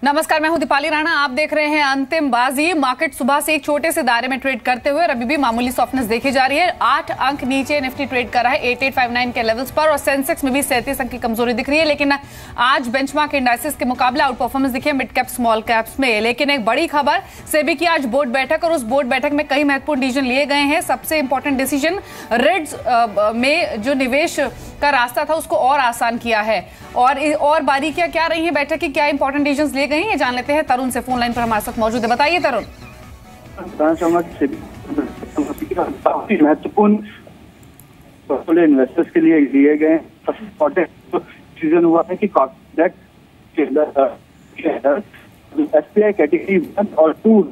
नमस्कार, मैं हूं दीपाली राणा। आप देख रहे हैं अंतिम बाजी। मार्केट सुबह से एक छोटे से दायरे में ट्रेड करते हुए अभी भी मामूली सॉफ्टनेस देखी जा रही है। 8 अंक नीचे निफ्टी ट्रेड कर रहा है 8859 के लेवल्स पर, और सेंसेक्स में भी 37 अंक की कमजोरी दिख रही है। लेकिन आज बेंचमार्क इंडाइसेस के मुकाबले आउट परफॉर्मेंस दिखी है मिड कैप स्मॉल कैप्स में। लेकिन एक बड़ी खबर, सेबी की आज बोर्ड बैठक, और उस बोर्ड बैठक में कई महत्वपूर्ण डिसीजन लिए गए हैं। सबसे इंपॉर्टेंट डिसीजन, रिट्स में जो निवेश का रास्ता था उसको और आसान किया है। और बारीकियां क्या रही हैं बैठक की, क्या इंपॉर्टेंट डिसीजंस लिए गए हैं, ये जान लेते हैं। तरुण से फोन लाइन पर हमारे साथ मौजूद है। बताइए तरुण। महत्वपूर्ण इन्वेस्टर्स के लिए लिए गए सबसे इम्पोर्टेंट डिसीजन हुआ है कि एसपीआई कैटेगरी 1 और 2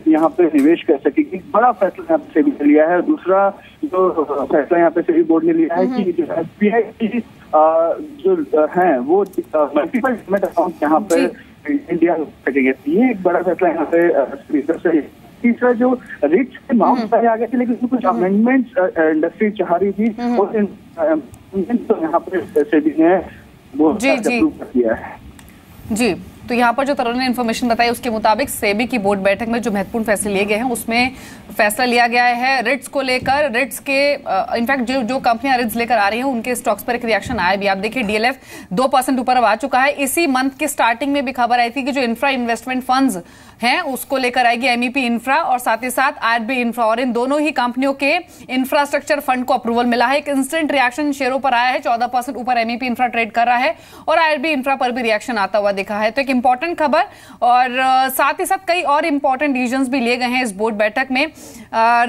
यहाँ पे निवेश कर सकेगी। बड़ा फैसला यहाँ पे सेबी लिया है। दूसरा जो फैसला यहाँ पे सेबी बोर्ड ने लिया है कि जो एसबीआई की जो है वो मल्टीपल डीमैट अकाउंट यहाँ पे इंडिया करेंगे। ये एक बड़ा फैसला यहाँ पे। तीसरा जो रिट्स के माउंट पहले आ गए थे, लेकिन कुछ अमेंडमेंट्स इंडस्ट्री चाह रही थी, और तो यहाँ पे सेबी ने वो अप्रूव कर दिया है। जी, तो यहाँ पर जो तरुण ने इन्फॉर्मेशन बताई उसके मुताबिक सेबी की बोर्ड बैठक में जो महत्वपूर्ण फैसले लिए गए हैं उसमें फैसला लिया गया है रिट्स को लेकर। रिट्स के इनफैक्ट जो कंपनियां रिट्स लेकर आ रही हैं उनके स्टॉक्स पर एक रिएक्शन आया भी। आप देखिए डीएलएफ 2% ऊपर अब आ चुका है। इसी मंथ के स्टार्टिंग में भी खबर आई थी कि जो इंफ्रा इन्वेस्टमेंट फंड्स हैं उसको लेकर आएगी एमईपी इंफ्रा और साथ ही साथ आरबी इंफ्रा, और इन दोनों ही कंपनियों के इंफ्रास्ट्रक्चर फंड को अप्रूवल मिला है। एक इंस्टेंट रिएक्शन शेयरों पर आया है, 14% ऊपर एमईपी इंफ्रा ट्रेड कर रहा है और आरबी इंफ्रा पर भी रिएक्शन आता हुआ दिखा है। तो एक इंपॉर्टेंट खबर, और साथ ही साथ कई और इंपॉर्टेंट डिसीजंस भी लिए गए हैं इस बोर्ड बैठक में।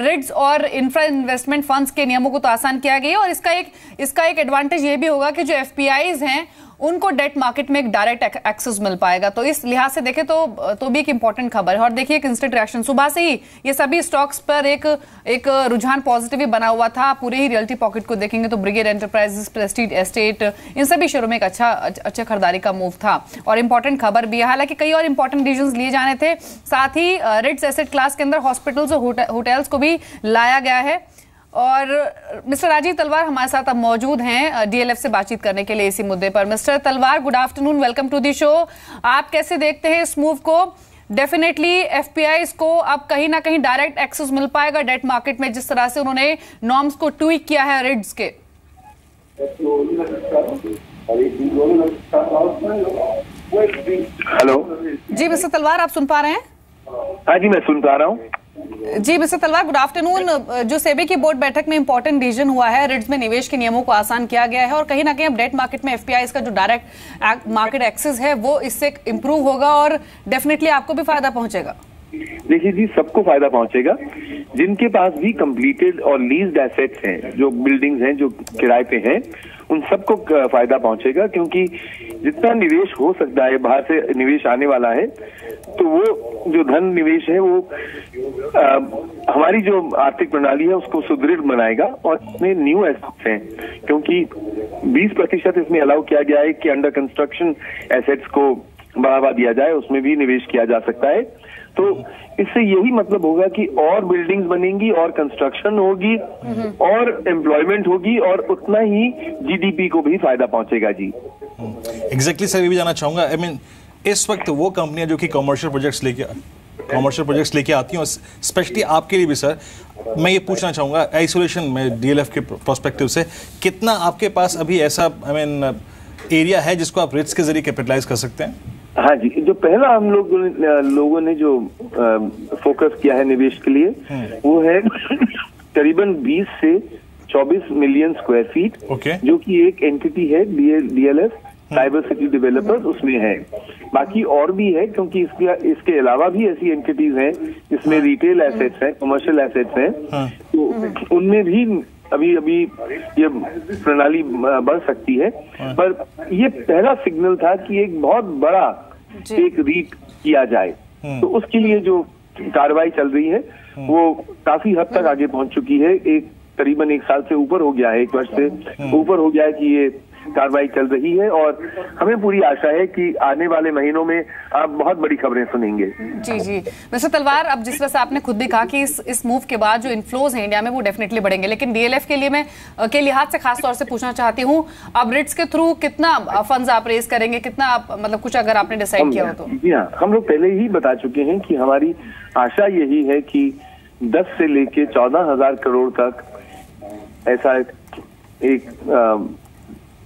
रिट्स और इंफ्रा इन्वेस्टमेंट फंड्स के नियमों को तो आसान किया गया, और इसका एक एडवांटेज ये भी होगा कि जो एफपीआईज हैं उनको डेट मार्केट में एक डायरेक्ट एक्सेस मिल पाएगा। तो इस लिहाज से देखें तो भी एक इंपॉर्टेंट खबर है। और देखिए एक इंस्टेंट रिएक्शन सुबह से ही ये सभी स्टॉक्स पर एक रुझान पॉजिटिव ही बना हुआ था। पूरे ही रियल्टी पॉकेट को देखेंगे तो ब्रिगेड एंटरप्राइजेस, प्रेस्टीज एस्टेट, इन सभी शेयरों में एक अच्छा खरीदारी का मूव था। और इंपॉर्टेंट खबर भी है, हालांकि कई और इंपॉर्टेंट डिसीजंस लिए जाने थे। साथ ही रिट्स एसेट क्लास के अंदर हॉस्पिटल्स और होटल्स को भी लाया गया है। और मिस्टर राजीव तलवार हमारे साथ अब मौजूद हैं डीएलएफ से बातचीत करने के लिए इसी मुद्दे पर। Mister Talwar, good afternoon, welcome to the show. आप कैसे देखते हैं इस मूव को? डेफिनेटली एफपीआईज को अब कहीं ना कहीं डायरेक्ट एक्सेस मिल पाएगा डेट मार्केट में, जिस तरह से उन्होंने नॉर्म्स को ट्वीक किया है रिट्स के। हेलो जी मिस्टर तलवार, आप सुन पा रहे हैं? हाँ जी, मैं सुन पा रहा हूँ जी। Mister Talwar, good afternoon. जो सेबी की बोर्ड बैठक में इंपॉर्टेंट डिसीजन हुआ है, रिट्स में निवेश के नियमों को आसान किया गया है, और कहीं ना कहीं अब डेट मार्केट में एफपीआई का जो डायरेक्ट मार्केट एक्सेस है वो इससे इंप्रूव होगा और डेफिनेटली आपको भी फायदा पहुंचेगा। देखिए जी, सबको फायदा पहुंचेगा। जिनके पास भी कंप्लीटेड और लीज्ड एसेट्स हैं, जो बिल्डिंग्स हैं जो किराए पे हैं, उन सबको फायदा पहुंचेगा, क्योंकि जितना निवेश हो सकता है, बाहर से निवेश आने वाला है, तो वो जो धन निवेश है वो हमारी जो आर्थिक प्रणाली है उसको सुदृढ़ बनाएगा। और इसमें न्यू एसेट्स हैं, क्योंकि 20% इसमें अलाउ किया गया है कि अंडर कंस्ट्रक्शन एसेट्स को बढ़ावा दिया जाए, उसमें भी निवेश किया जा सकता है। तो इससे यही मतलब होगा कि और बिल्डिंग्स बनेंगी और कंस्ट्रक्शन होगी और एम्प्लॉयमेंट होगी, और उतना ही जीडीपी को भी फायदा पहुंचेगा जी। एग्जैक्टली सर, ये भी जानना चाहूंगा, आई मीन इस वक्त वो कंपनियां जो कि कमर्शियल प्रोजेक्ट्स लेके आती हैं, स्पेशली आपके लिए भी सर, मैं ये पूछना चाहूंगा आइसोलेशन में डीएलएफ के पर्सपेक्टिव से, कितना आपके पास अभी ऐसा एरिया है जिसको आप रिट्स के जरिए कैपिटलाइज कर सकते हैं? हाँ जी, जो पहला हम लोगों ने जो फोकस किया है निवेश के लिए, वो है करीबन 20 से 24 मिलियन स्क्वायर फीट, जो कि एक एंटिटी है डीएलएफ साइबर सिटी डेवलपर्स, उसमें है। बाकी और भी है, क्योंकि इसके अलावा भी ऐसी एंटिटीज हैं जिसमें रिटेल एसेट्स हैं, कमर्शियल एसेट्स हैं, तो उनमें भी अभी ये प्रणाली बढ़ सकती है। पर ये पहला सिग्नल था कि एक बहुत बड़ा एक रीट किया जाए, तो उसके लिए जो कार्रवाई चल रही है वो काफी हद तक आगे पहुंच चुकी है। करीबन 1 साल से ऊपर हो गया है, 1 वर्ष से ऊपर हो गया है कि ये कार्रवाई चल रही है और हमें पूरी आशा है कि आने वाले महीनों में आप बहुत बड़ी खबरें सुनेंगे। जी जी मिस्टर तलवार, अब जिस तरह से आपने खुद भी कहा कि इस मूव के बाद जो इन्फ्लोज हैं इंडिया में वो डेफिनेटली बढ़ेंगे, लेकिन डीएलएफ के लिए मैं के लिहाज से खास तौर से पूछना चाहती हूँ, अब रिट्स के थ्रू कितना फंड्स आप रेज करेंगे, कितना आप मतलब कुछ अगर आपने डिसाइड किया हो तो? जी हाँ, हम लोग पहले ही बता चुके हैं कि हमारी आशा यही है कि 10 से लेके 14,000 करोड़ तक ऐसा एक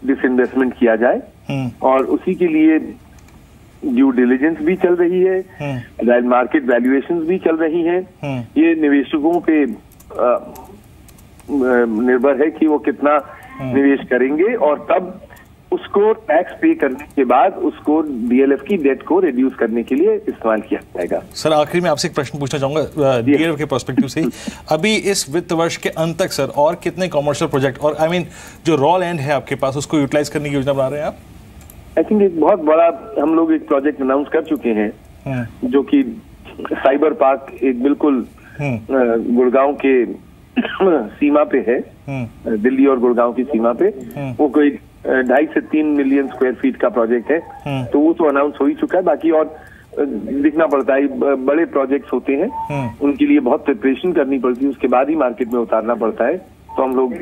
डिसइन्वेस्टमेंट किया जाए और उसी के लिए ड्यू डिलिजेंस भी चल रही है, मार्केट वैल्यूएशंस भी चल रही हैं। ये निवेशकों पे निर्भर है कि वो कितना निवेश करेंगे और तब उसको टैक्स पे करने के बाद उसको डीएलएफ की डेट को रिड्यूस करने के लिए इस्तेमाल किया जाएगा। सर आखिरी में आपसे एक प्रश्न पूछना चाहूंगा डीएलएफ के पर्सपेक्टिव से, अभी इस वित्त वर्ष के अंत तक सर और कितने कमर्शियल प्रोजेक्ट और आई मीन जो रॉ लैंड है आपके पास उसको यूटिलाइज करने की योजना बना रहे हैं आप? आई थिंक एक बहुत बड़ा हम लोग एक प्रोजेक्ट अनाउंस कर चुके हैं जो कि साइबर पार्क एक बिल्कुल गुड़गांव के सीमा पे है, दिल्ली और गुड़गांव की सीमा पे। वो कोई 2.5 से 3 मिलियन स्क्वायर फीट का प्रोजेक्ट है, तो वो तो अनाउंस हो ही चुका है। बाकी और दिखना पड़ता है, बड़े प्रोजेक्ट्स होते हैं उनके लिए बहुत प्रिपरेशन करनी पड़ती है, उसके बाद ही मार्केट में उतारना पड़ता है, तो हम लोग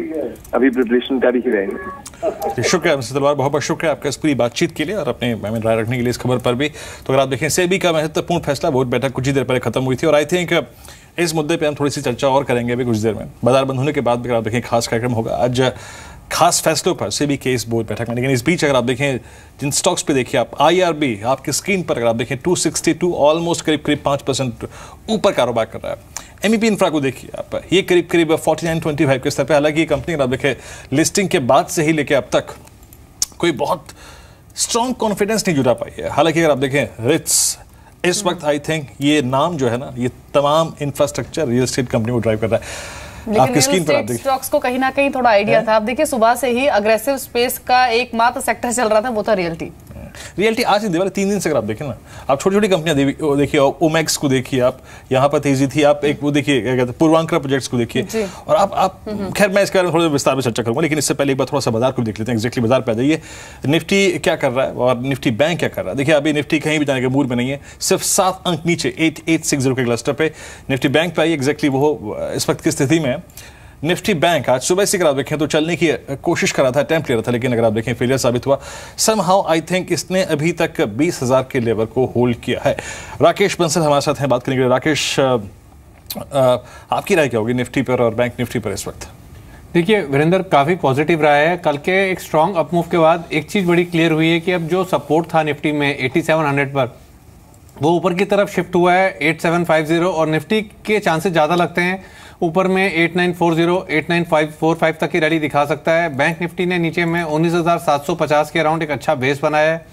अभी प्रिपरेशन कर ही रहे हैं। शुक्रिया मिस्टर तलवार, बहुत बहुत शुक्रिया आपका इस पूरी बातचीत के लिए और अपने राय रखने के लिए इस खबर पर भी। तो अगर आप देखें सेबी का महत्वपूर्ण फैसला बोर्ड बैठक कुछ ही देर पहले खत्म हुई थी और आई थिंक इस मुद्दे पे हम थोड़ी सी चर्चा और करेंगे अभी कुछ देर में। बाजार बंद होने के बाद भी अगर आप देखें खास कार्यक्रम होगा आज खास फैसलों पर सेबी के इस बोर्ड बैठक में। लेकिन इस बीच अगर आप देखें जिन स्टॉक्स पे देखिए आप IRB आपकी स्क्रीन पर अगर आप देखें 262 ऑलमोस्ट करीब 5% ऊपर कारोबार कर रहा है। MEP इंफ्रा को देखिए आप, ये करीब 49.25 के स्तर पे। हालांकि ये कंपनी अगर आप देखें लिस्टिंग के बाद से ही लेके अब तक कोई बहुत स्ट्रॉन्ग कॉन्फिडेंस नहीं जुटा पाई है। हालांकि अगर आप देखें रिट्स इस वक्त आई थिंक ये नाम जो है ना ये तमाम इंफ्रास्ट्रक्चर रियल एस्टेट कंपनी को ड्राइव कर रहा है। आपकी स्क्रीन पर आप देखिए स्टॉक्स को कहीं ना कहीं थोड़ा आइडिया था। आप देखिए सुबह से ही अग्रेसिव स्पेस का एकमात्र सेक्टर चल रहा था, वो था रियल्टी आज ही दिवाली 3 दिन से अगर आप देखें ना, आप छोटी छोटी कंपनियां देखिए, ओमेक्स को देखिए आप, यहाँ पर तेजी थी, आप एक वो देखिए क्या कहते हैं पूर्वांकरा प्रोजेक्ट्स को देखिए। और आप खैर मैं इसके बारे में थोड़ा विस्तार में चर्चा करूंगा, लेकिन इससे पहले एक बार थोड़ा सा बाजार को देख लेते हैं। एग्जैक्टली बाजार पे आ जाइए, निफ्टी क्या कर रहा है और निफ्टी बैंक क्या कर रहा है। देखिए अभी निफ्टी कहीं भी जाने के मूड में नहीं है, सिर्फ 7 अंक नीचे 8860 के क्लस्टर पे निफ्टी बैंक पे आई। एग्जैक्टली वो इस वक्त की स्थिति में निफ्टी बैंक आज सुबह से अगर आप देखें तो चलने की कोशिश कर रहा था, अटेम्प्ट ले रहा था, लेकिन अगर आप देखें फेलियर साबित हुआ। समहाउ आई थिंक इसने अभी तक 20,000 के लेवल को होल्ड किया है। राकेश बंसल हमारे साथ हैं बात करने के लिए। राकेश आपकी राय क्या होगी निफ्टी पर और बैंक निफ्टी पर इस वक्त? देखिए वीरेंद्र, काफ़ी पॉजिटिव रहा है। कल के एक स्ट्रॉन्ग अपमूव के बाद एक चीज़ बड़ी क्लियर हुई है कि अब जो सपोर्ट था निफ्टी में 8700 पर, वो ऊपर की तरफ शिफ्ट हुआ है 8750 और निफ्टी के चांसेस ज़्यादा लगते हैं ऊपर में 8940 8945 तक की रैली दिखा सकता है। बैंक निफ्टी ने नीचे में 19,750 के अराउंड एक अच्छा बेस बनाया है।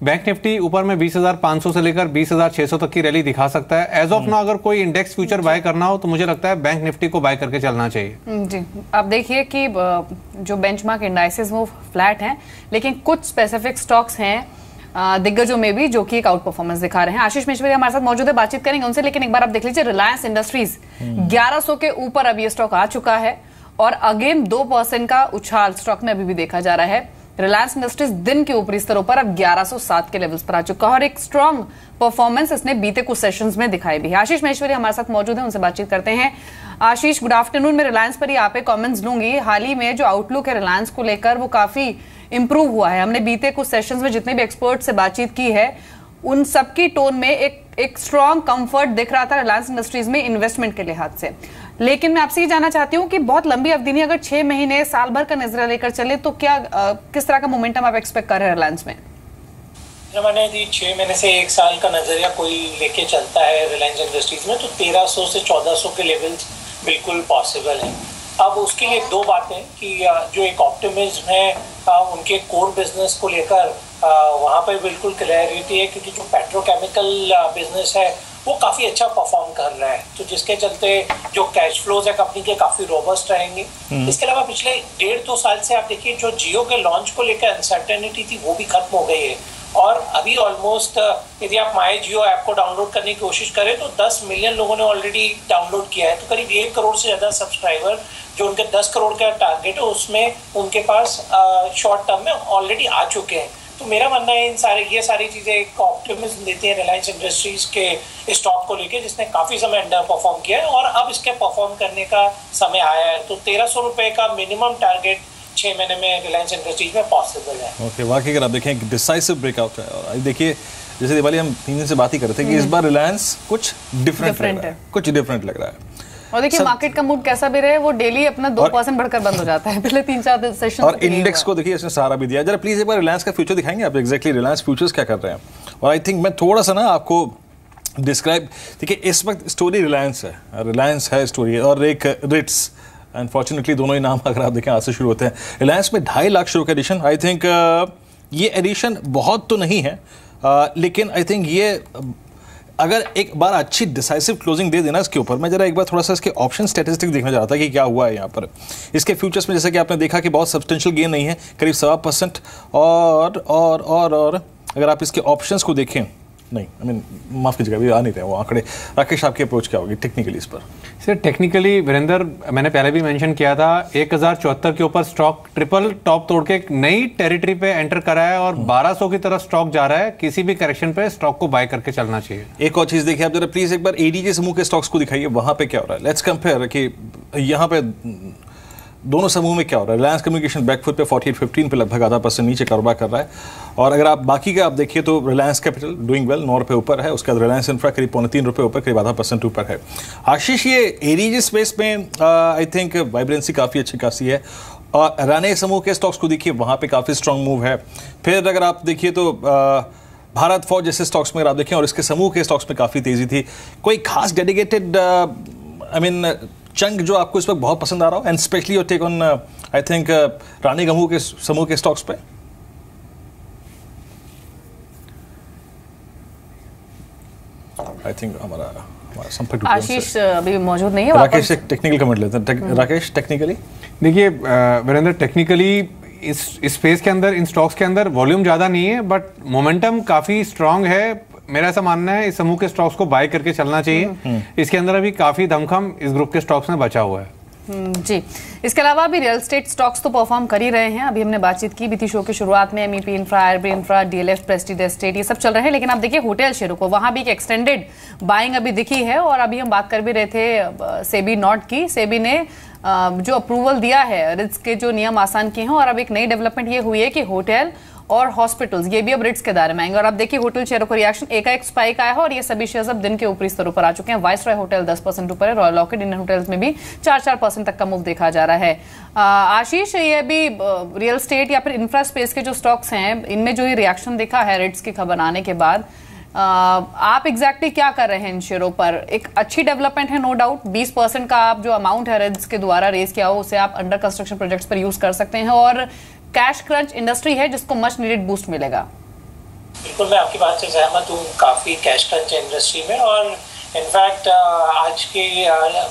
बैंक निफ्टी ऊपर में 20,500 से लेकर 20,600 तक की रैली दिखा सकता है। एज ऑफ नाउ अगर कोई इंडेक्स फ्यूचर बाय करना हो तो मुझे लगता है बैंक निफ्टी को बाय करके चलना चाहिए। जी, आप देखिए कि जो बेंचमार्क इंडाइसेस वो फ्लैट हैं, लेकिन कुछ स्पेसिफिक स्टॉक्स हैं दिग्गजों में भी जो कि एक आउट परफॉर्मेंस दिखा रहे हैं। आशीष मेश्वरी हमारे साथ मौजूद है, बातचीत करेंगे उनसे। लेकिन एक बार आप देख लीजिए रिलायंस इंडस्ट्रीज 1100 के ऊपर अब ये स्टॉक आ चुका है और अगेन 2% का उछाल स्टॉक में अभी भी देखा जा रहा है। रिलायंस इंडस्ट्रीज दिन के ऊपरी स्तरों पर अब 1107 के लेवल्स पर आ चुका है और एक स्ट्रॉन्ग परफॉर्मेंस इसने बीते कुछ सेशंस में दिखाई भी है। आशीष मेश्वरी हमारे साथ मौजूद है, उनसे बातचीत करते हैं। आशीष, गुड आफ्टरनून। मैं रिलायंस पर ही आप कॉमेंट्स लूंगी। हाल ही में जो आउटलुक है रिलायंस को लेकर वो काफी इंप्रूव हुआ है। हमने बीते कुछ सेशंस में जितने भी एक्सपर्ट से बातचीत की है उन सबकी टोन में एक स्ट्रॉन्ग कंफर्ट दिख रहा था रिलायंस इंडस्ट्रीज में इन्वेस्टमेंट के लिहाज से। लेकिन मैं आपसे ये जानना चाहती हूँ कि बहुत लंबी अवधि नहीं, अगर 6 महीने साल भर का नजरिया लेकर चले तो क्या किस तरह का मोमेंटम आप एक्सपेक्ट कर रहे हैं रिलायंस में? मैंने जी 6 महीने से 1 साल का नजरिया कोई लेके चलता है रिलायंस इंडस्ट्रीज में तो 1300 से 1400 के लेवल्स बिल्कुल पॉसिबल है। अब उसके लिए 2 बातें कि जो एक ऑप्टिमिज्म है उनके कोर बिजनेस को लेकर वहाँ पर बिल्कुल क्लैरिटी है, क्योंकि जो पेट्रोकेमिकल बिजनेस है वो काफ़ी अच्छा परफॉर्म कर रहा है, तो जिसके चलते जो कैश फ्लोज है कंपनी के काफ़ी रोबस्ट रहेंगे। इसके अलावा पिछले 1.5-2 साल से आप देखिए जो जियो के लॉन्च को लेकर अनसर्टेनिटी थी वो भी खत्म हो गई है और अभी ऑलमोस्ट यदि आप माई जियो ऐप को डाउनलोड करने की कोशिश करें तो 10 मिलियन लोगों ने ऑलरेडी डाउनलोड किया है। तो करीब 1 करोड़ से ज़्यादा सब्सक्राइबर जो उनके 10 करोड़ का टारगेट है उसमें उनके पास शॉर्ट टर्म में ऑलरेडी आ चुके हैं। तो मेरा मानना है ये सारी चीज़ें एक ऑप्टिमिज्म देती है रिलायंस इंडस्ट्रीज के स्टॉक को लेके, जिसने काफ़ी समय अंडर परफॉर्म किया है और अब इसके परफॉर्म करने का समय आया है। तो 1300 रुपये का मिनिमम टारगेट 6 महीने में रिलायंस इंडस्ट्रीज में पॉसिबल है। ओके, वाकई अगर आप देखें एक डिसाइसिव ब्रेकआउट है। और देखिए जैसे दिवाली हम 3 दिन से बात ही कर रहे थे कि इस बार रिलायंस कुछ डिफरेंट है, कुछ डिफरेंट लग रहा है। और देखिए मार्केट का मूड कैसा भी रहे, वो डेली अपना 2% बढ़कर बंद हो जाता है पहले 3-4 सेशन। और इंडेक्स को देखिए इसने सहारा भी दिया। जरा प्लीज एक बार रिलायंस का फ्यूचर दिखाएंगे आप, एग्जैक्टली रिलायंस फ्यूचर्स क्या कर रहे हैं। और आई थिंक मैं थोड़ा सा ना आपको डिस्क्राइब, देखिए इस वक्त स्टोरी रिलायंस है स्टोरी, और एक रिट्स। अनफॉर्चुनेटली दोनों ही नाम अगर आप देखें आज से शुरू होते हैं। रिलायंस में 2.5 लाख शेयर का एडिशन, आई थिंक ये एडिशन बहुत तो नहीं है, लेकिन आई थिंक ये अगर एक बार अच्छी डिसाइसिव क्लोजिंग दे देना इसके ऊपर। मैं जरा एक बार थोड़ा सा इसके ऑप्शन स्टैटिस्टिक्स देखना चाहता कि क्या हुआ है यहाँ पर इसके फ्यूचर्स में। जैसे कि आपने देखा कि बहुत सब्सटेंशियल गेन नहीं है, करीब 1.25%। और अगर आप इसके ऑप्शंस को देखें, नहीं आई मीन माफ कीजिएगा अभी आ नहीं रहे वो आंकड़े। राकेश आपकी अप्रोच क्या होगी टेक्निकली इस पर? सर टेक्निकली वीरेंद्र, मैंने पहले भी मेंशन किया था 1074 के ऊपर स्टॉक ट्रिपल टॉप तोड़ के एक नई टेरिटरी पे एंटर करा है और 1200 की तरफ स्टॉक जा रहा है। किसी भी करेक्शन पे स्टॉक को बाय करके चलना चाहिए। एक और चीज देखिए आप जरा प्लीज एक बार एडीजे समूह के स्टॉक्स को दिखाइए, वहां पे क्या हो रहा है। लेट्स कंपेयर कि यहाँ पे दोनों समूह में क्या हो रहा है। रिलायंस कम्युनिकेशन बैकफुट पे 48.15 पे लगभग ½ % नीचे कारोबार कर रहा है। और अगर आप बाकी का आप देखिए तो रिलायंस कैपिटल डूइंग वेल 9 रुपये ऊपर है, उसके बाद रिलायंस इंफ्रा करीब 3.25 रुपये ऊपर, करीब ½ % ऊपर है। आशीष, ये एडीजे स्पेस में आई थिंक वाइब्रेंसी काफ़ी अच्छी खासी है। और राणे समूह के स्टॉक्स को देखिए, वहाँ पर काफ़ी स्ट्रॉन्ग मूव है। फिर अगर आप देखिए तो भारत फौज जैसे स्टॉक्स में अगर आप देखें और इसके समूह के स्टॉक्स में काफ़ी तेज़ी थी। कोई खास डेडिकेटेड आई मीन चंक जो आपको इस वक्त बहुत पसंद आ रहा हो, and specially your take on I think रानी गमू के समूह के स्टॉक्स पे? आई थिंक हमारा संपर्क आशीष अभी मौजूद नहीं है। राकेश एक टेक्निकल कमेंट लेते हैं। राकेश टेक्निकली देखिए वीरेंद्र, टेक्निकली इस स्पेस के अंदर इन स्टॉक्स के अंदर वॉल्यूम ज्यादा नहीं है बट मोमेंटम काफी स्ट्रांग है। मेरा ऐसा मानना है इस समूह के स्टॉक्स को बाय करके चलना चाहिए। इसके अंदर अभी काफी दमखम इस ग्रुप के स्टॉक्स में बचा हुआ है। जी, इसके अलावा भी रियल एस्टेट स्टॉक्स तो परफॉर्म कर ही रहे हैं। अभी हमने बातचीत की बीती शो के शुरुआत में MEP Infra, RB Infra, DLF, Prestige Estate, ये सब चल रहे हैं। लेकिन आप देखिए होटल शेयरों को, वहां भी एक एक्सटेंडेड बाइंग अभी दिखी है। और अभी हम बात कर भी रहे थे सेबी नॉट की। सेबी ने जो अप्रूवल दिया है, रिट्स के जो नियम आसान किए हैं। और अब एक नई डेवलपमेंट ये हुई है कि होटल और हॉस्पिटल्स ये भी अब रिट्स के दायरे में आएंगे। और आप देखिए होटल शेयरों को रिएक्शन एक स्पाइक आया है और ये सभी शेयर्स अब दिन के ऊपरी स्तरों पर आ चुके हैं। वाइसरॉय होटल 10% ऊपर है, रॉयल लॉकेट इंडियन होटल्स में भी 4% तक का मूव देखा जा रहा है। आशीष, ये भी रियल स्टेट या फिर इंफ्रा स्पेस के जो स्टॉक्स हैं, इनमें जो ये रिएक्शन देखा है रिट्स की खबर आने के बाद, आप एग्जैक्टली क्या कर रहे हैं इन शेयरों पर? एक अच्छी डेवलपमेंट है नो डाउट। 20% का आप जो अमाउंट है रिट्स के द्वारा रेज किया हो उसे आप अंडर कंस्ट्रक्शन प्रोजेक्ट्स पर यूज कर सकते हैं। और कैश क्रंच इंडस्ट्री है जिसको मच नीडेड बूस्ट मिलेगा। बिल्कुल, मैं आपकी बात से सहमत हूँ। काफी कैश क्रंच है इंडस्ट्री में। और इनफैक्ट आज की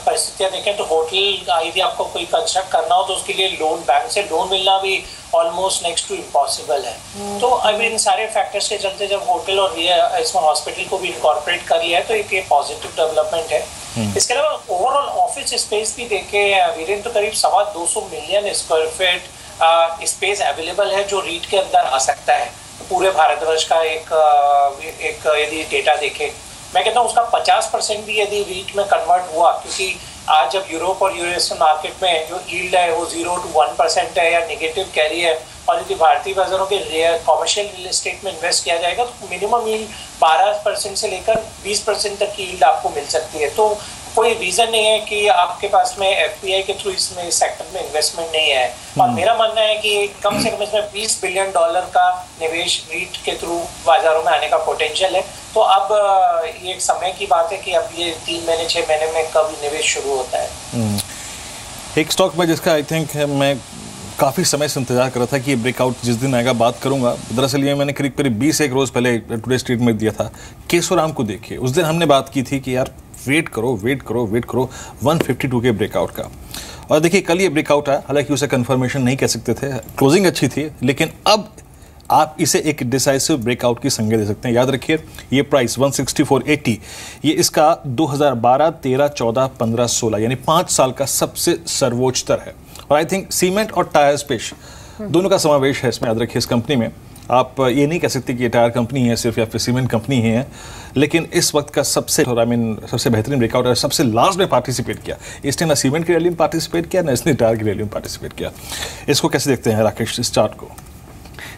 परिस्थितियां देखें तो होटल यदि आपको कोई कंस्ट्रक्ट करना हो तो उसके लिए लोन, बैंक से लोन मिलना भी ऑलमोस्ट नेक्स्ट टू इम्पॉसिबल है। तो अब इन सारे फैक्टर्स के चलते जब होटल और इसमें हॉस्पिटल को भी इनकॉर्पोरेट कर लिया है तो एक पॉजिटिव डेवलपमेंट है। इसके अलावा ओवरऑल ऑफिस स्पेस भी देखें वीरेंद्र, तो करीब 250 million square feet space available है जो रीट के अंदर आ सकता है। पूरे भारतवर्ष का एक यदि डेटा देखें, मैं कहता हूँ उसका 50% भी यदि रीट में कन्वर्ट हुआ, क्योंकि आज जब यूरोप और यूएस मार्केट में जो यील्ड है वो 0 to 1% है या नेगेटिव कैरी है, और यदि भारतीय बाजारों के कॉमर्शियल रियल एस्टेट में इन्वेस्ट किया जाएगा तो मिनिमम यील्ड 12% से लेकर 20% तक की यील्ड आपको मिल सकती है। तो कोई रीजन नहीं है कि आपके पास में एफपीआई के थ्रू इसमें इस सेक्टर में इन्वेस्टमेंट नहीं है। और मेरा मानना है कि कम से कम इसमें $20 बिलियन का निवेश रीट के थ्रू बाजारों में आने का पोटेंशियल है। तो अब ये एक समय की बात है कि अब ये 3 महीने 6 महीने में कब निवेश शुरू होता है। एक स्टॉक में जिसका आई थिंक मैं काफ़ी समय से इंतजार कर रहा था कि ये ब्रेकआउट जिस दिन आएगा बात करूंगा। दरअसल ये मैंने करीब 20 रोज़ पहले टुडे स्ट्रीट में दिया था। केशोराम को देखिए, उस दिन हमने बात की थी कि यार वेट करो 152 के ब्रेकआउट का। और देखिए कल ये ब्रेकआउट आया, हालांकि उसे कंफर्मेशन नहीं कह सकते थे, क्लोजिंग अच्छी थी, लेकिन अब आप इसे एक डिसाइसिव ब्रेकआउट की संज्ञा दे सकते हैं। याद रखिए ये प्राइस 164.80 ये इसका 2012, 13, 14, 15, 16 यानी 5 साल का सबसे सर्वोच्च स्तर है। और आई थिंक सीमेंट और टायर्स पेश दोनों का समावेश है इसमें। याद रखिए इस कंपनी में आप ये नहीं कह सकते कि ये टायर कंपनी है सिर्फ या फिर सीमेंट कंपनी ही है, लेकिन इस वक्त का सबसे सबसे बेहतरीन ब्रेकआउट है, सबसे लास्ट में पार्टिसिपेट किया। इसने ना सीमेंट की रैली में पार्टिसिपेट किया ना इसने टायर की रैली में पार्टिसिपेट किया। इसको कैसे देखते हैं राकेश इस चार्ट को?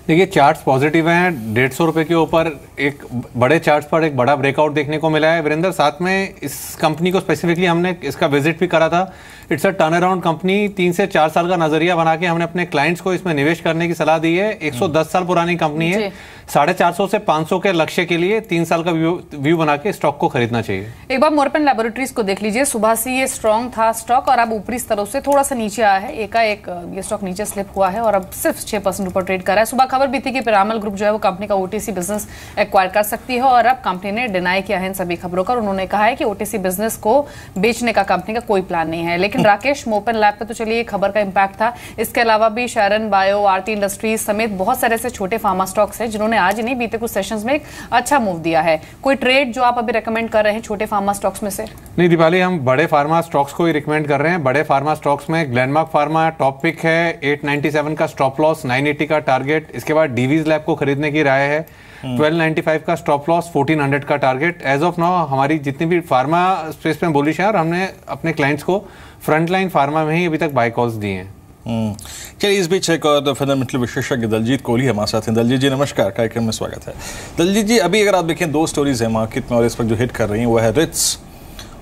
देखिए चार्ट्स पॉजिटिव हैं, 150 रुपये के ऊपर एक बड़े चार्ट्स पर एक बड़ा ब्रेकआउट देखने को मिला है वीरेंद्र। साथ में इस कंपनी को स्पेसिफिकली हमने इसका विजिट भी करा था। It's a turn around company, 3 से 4 साल का नजरिया बना के हमने अपने क्लाइंट्स को इसमें निवेश करने की सलाह दी है। 110 साल पुरानी कंपनी है, 450 से 500 के लक्ष्य के लिए 3 साल का व्यू बना के स्टॉक को खरीदना चाहिए। एक बार मोरपन लैबोरेटरीज को देख लीजिए, सुबह से ये स्ट्रॉन्ग था स्टॉक और अब ऊपरी स्तरों से थोड़ा सा नीचे आया है, एकाएक ये स्टॉक नीचे स्लिप हुआ है और अब सिर्फ 6% ऊपर ट्रेड कर रहा है। सुबह खबर भी थी कि पिरामल ग्रुप जो है वो कंपनी का ओटीसी बिजनेस एक्वायर कर सकती है और अब कंपनी ने डिनाई किया है इन सभी खबरों का। उन्होंने कहा है कि ओटीसी बिजनेस को बेचने का कंपनी का कोई प्लान नहीं है। लेकिन राकेश मोपन लैब पे तो चलिए खबर का इंपैक्ट था, इसके अलावा भी शरण बायो, आरती इंडस्ट्रीज समेत बहुत सारे ऐसे छोटे फार्मा स्टॉक्स हैं जिन्होंने आज नहीं बीते कुछ सेशंस में एक अच्छा मूव दिया है। कोई ट्रेड जो आप अभी रेकमेंड कर रहे हैं छोटे फार्मा स्टॉक्स में से? नहीं दीपाली, हम बड़े फार्मा स्टॉक्स को ही रिकमेंड कर रहे हैं। बड़े फार्मा स्टॉक्स में ग्लेनमार्क फार्मा टॉप पिक है, 897 का स्टॉप लॉस, 980 का टारगेट। इसके बाद डीवीज लैब को खरीदने की राय है, 1295 का स्टॉप लॉस, 1400 का टारगेट। एज ऑफ नाउ हमारी जितनी भी फार्मा स्पेस में बुलिश है और हमने अपने क्लाइंट्स को फ्रंटलाइन फार्मा में ही अभी तक बाय कॉल्स दिए हैं। चलिए इस बीच एक और फंडामेंटल विशेषज्ञ दलजीत कोहली हमारे साथ हैं। दलजीत जी नमस्कार, कार्यक्रम में स्वागत है। दलजीत जी अभी अगर आप देखें 2 स्टोरीज हैं मार्केट में और इस वक्त जो हिट कर रही हैं वो है रिट्स,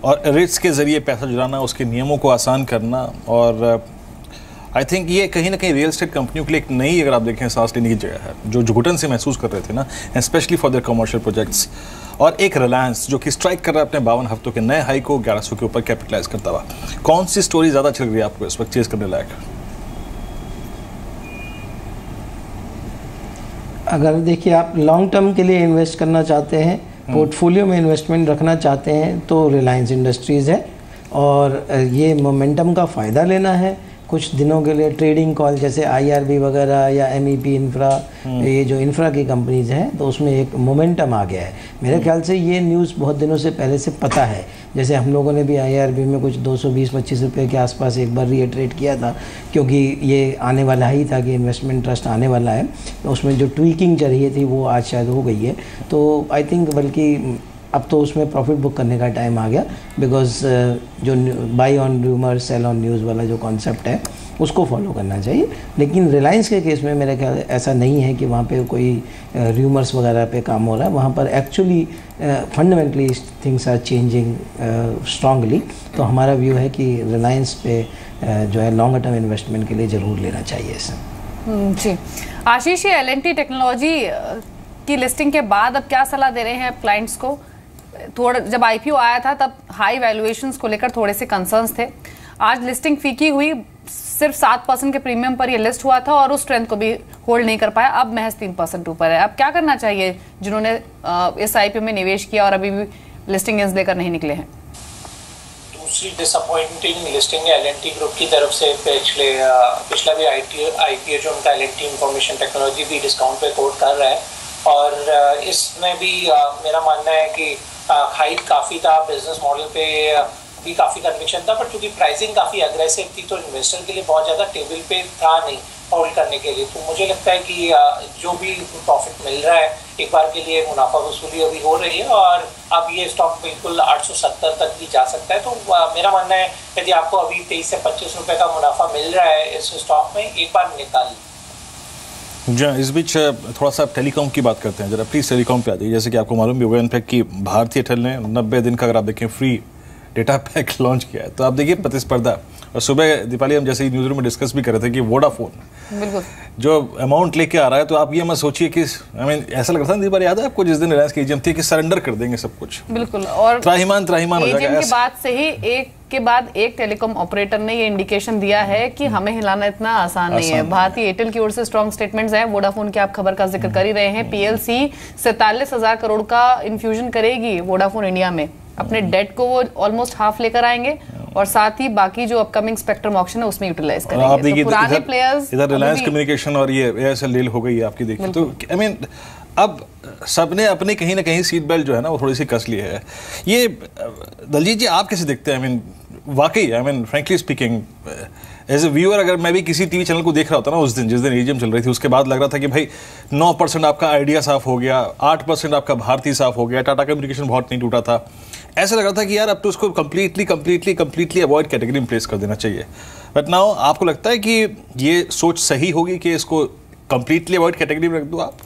और रिट्स के जरिए पैसा जुटाना, उसके नियमों को आसान करना, और आई थिंक ये कहीं ना कहीं रियल एस्टेट कंपनियों के लिए एक नई अगर आप देखें सांस लेने की जगह है, जो घुटन से महसूस कर रहे थे ना, specially for their commercial projects. और एक रिलायंस जो कि स्ट्राइक कर रहा है अपने 52 हफ्तों के नए हाई को 1100 के ऊपर कैपिटलाइज करता हुआ। कौन सी स्टोरी ज़्यादा अच्छी लग रही है आपको इस वक्त चेज करने लायक? अगर देखिए आप लॉन्ग टर्म के लिए इन्वेस्ट करना चाहते हैं, पोर्टफोलियो में इन्वेस्टमेंट रखना चाहते हैं तो रिलायंस इंडस्ट्रीज़ है, और ये मोमेंटम का फ़ायदा लेना है कुछ दिनों के लिए। ट्रेडिंग कॉल जैसे IRB वगैरह या MEP इंफ्रा, ये जो इंफ्रा की कंपनीज हैं तो उसमें एक मोमेंटम आ गया है। मेरे ख्याल से ये न्यूज़ बहुत दिनों से पहले से पता है। जैसे हम लोगों ने भी IRB में कुछ 220-25 रुपये के आसपास एक बार रीट्रेड किया था, क्योंकि ये आने वाला ही था कि इन्वेस्टमेंट ट्रस्ट आने वाला है, तो उसमें जो ट्वीकिंग चाहिए थी वो आज शायद हो गई है। तो आई थिंक बल्कि अब तो उसमें प्रॉफिट बुक करने का टाइम आ गया, बिकॉज जो by on rumour cell on news वाला जो कॉन्सेप्ट है उसको फॉलो करना चाहिए। लेकिन रिलायंस के केस में मेरे ख्याल ऐसा नहीं है कि वहाँ पे कोई रूमर्स वगैरह पे काम हो रहा है। वहाँ पर actually fundamentally things are changing strongly. तो हमारा व्यू है कि रिलायंस पे जो है लॉन्गर टर्म इन्वेस्टमेंट के लिए ज़रूर लेना चाहिए इसे। जी आशीष, ये L&T टेक्नोलॉजी की लिस्टिंग के बाद अब क्या सलाह दे रहे हैं क्लाइंट्स को? थोड़ा जब IPO आया था तब हाई वैल्यूएशंस को लेकर थोड़े से कंसर्न्स थे। आज लिस्टिंग फीकी हुई, सिर्फ 7% के प्रीमियम पर ये लिस्ट हुआ था और उस स्ट्रेंथ को भी होल्ड नहीं कर पाया, अब महज 3% ऊपर है। अब क्या करना चाहिए जिन्होंने इस IPO में निवेश किया और अभी भी लिस्टिंग लेकर नहीं निकले हैं? दूसरी डिसअपॉइंटिंग लिस्टिंग है L&T ग्रुप की तरफ से। पिछला भी IPO जो उनका L&T इंफॉर्मेशन टेक्नोलॉजी भी डिस्काउंट पे कोट कर रहा है, और इसमें भी मेरा मानना है कि हाइट काफ़ी था, बिजनेस मॉडल पे भी काफ़ी कन्विक्शन था, पर क्योंकि प्राइसिंग काफ़ी अग्रेसिव थी तो इन्वेस्टर के लिए बहुत ज़्यादा टेबल पे था नहीं होल्ड करने के लिए। तो मुझे लगता है कि जो भी प्रॉफिट मिल रहा है एक बार के लिए मुनाफा वसूली अभी हो रही है, और अब ये स्टॉक बिल्कुल 870 तक भी जा सकता है। तो मेरा मानना है यदि आपको अभी 23 से 25 रुपये का मुनाफा मिल रहा है इस स्टॉक में, एक बार निकाल। जी इस बीच थोड़ा सा टेलीकॉम की बात करते हैं जरा, प्लीज़ टेलीकॉम पे आ जाइए। जैसे कि आपको मालूम भी होगा इनफैक्ट कि भारती एयरटेल ने 90 दिन का अगर आप देखें फ्री डेटा पैक लॉन्च किया है। तो आप देखिए प्रतिस्पर्धा, और सुबह दीपाली हम जैसे न्यूज़ रूम में डिस्कस भी कर रहे थे कि वोडाफोन जो अमाउंट लेके आ रहा है, तो आप ये मत सोचिए कि ऐसा लग रहा था दीपाली, याद है आपको जिस दिन रिलायंस की एजीएम थी कि सरेंडर कर देंगे सब कुछ, बिल्कुल, और त्राहिमाम हो जाएगा। के बाद से ही एक के बाद एक टेलीकॉम ऑपरेटर ने ये इंडिकेशन दिया है कि हमें हिलाना इतना आसान नहीं है। भारतीय एयरटेल की ओर से स्ट्रॉन्ग स्टेटमेंट्स हैं। वोडाफोन के आप खबर का जिक्र कर ही रहे हैं। PLC 47,000 करोड़ का इन्फ्यूजन करेगी वोडाफोन इंडिया में। अपने डेट को वो ऑलमोस्ट हाफ लेकर आएंगे और साथ ही बाकी जो अपकमिंग स्पेक्ट्रम ऑक्शन है उसमें यूटिलाइज आप करेंगे। देखिए तो पुराने प्लेयर्स इधर रिलायंस कम्युनिकेशन और ये एयरसेल डील हो गई है आपकी, देखिए तो आई मीन अब सबने अपने कहीं ना कहीं सीट बेल्ट जो है ना वो थोड़ी सी कस ली है। ये दलजीत जी आप कैसे देखते हैं? आई मीन वाकई I mean frankly speaking as a viewer, अगर मैं भी किसी टीवी चैनल को देख रहा होता ना उस दिन जिस दिन एजीएम चल रही थी, उसके बाद लग रहा था कि भाई 9% आपका आइडिया साफ हो गया, 8% आपका भारती साफ हो गया, टाटा कम्युनिकेशन बहुत नहीं टूटा था। ऐसा लग रहा था कि यार अब तो उसको कंप्लीटली अवॉइड कैटेगरी में प्लेस कर देना चाहिए। बट नाउ आपको लगता है कि ये सोच सही होगी कि इसको कंप्लीटली अवॉइड कैटेगरी में रख दो आप?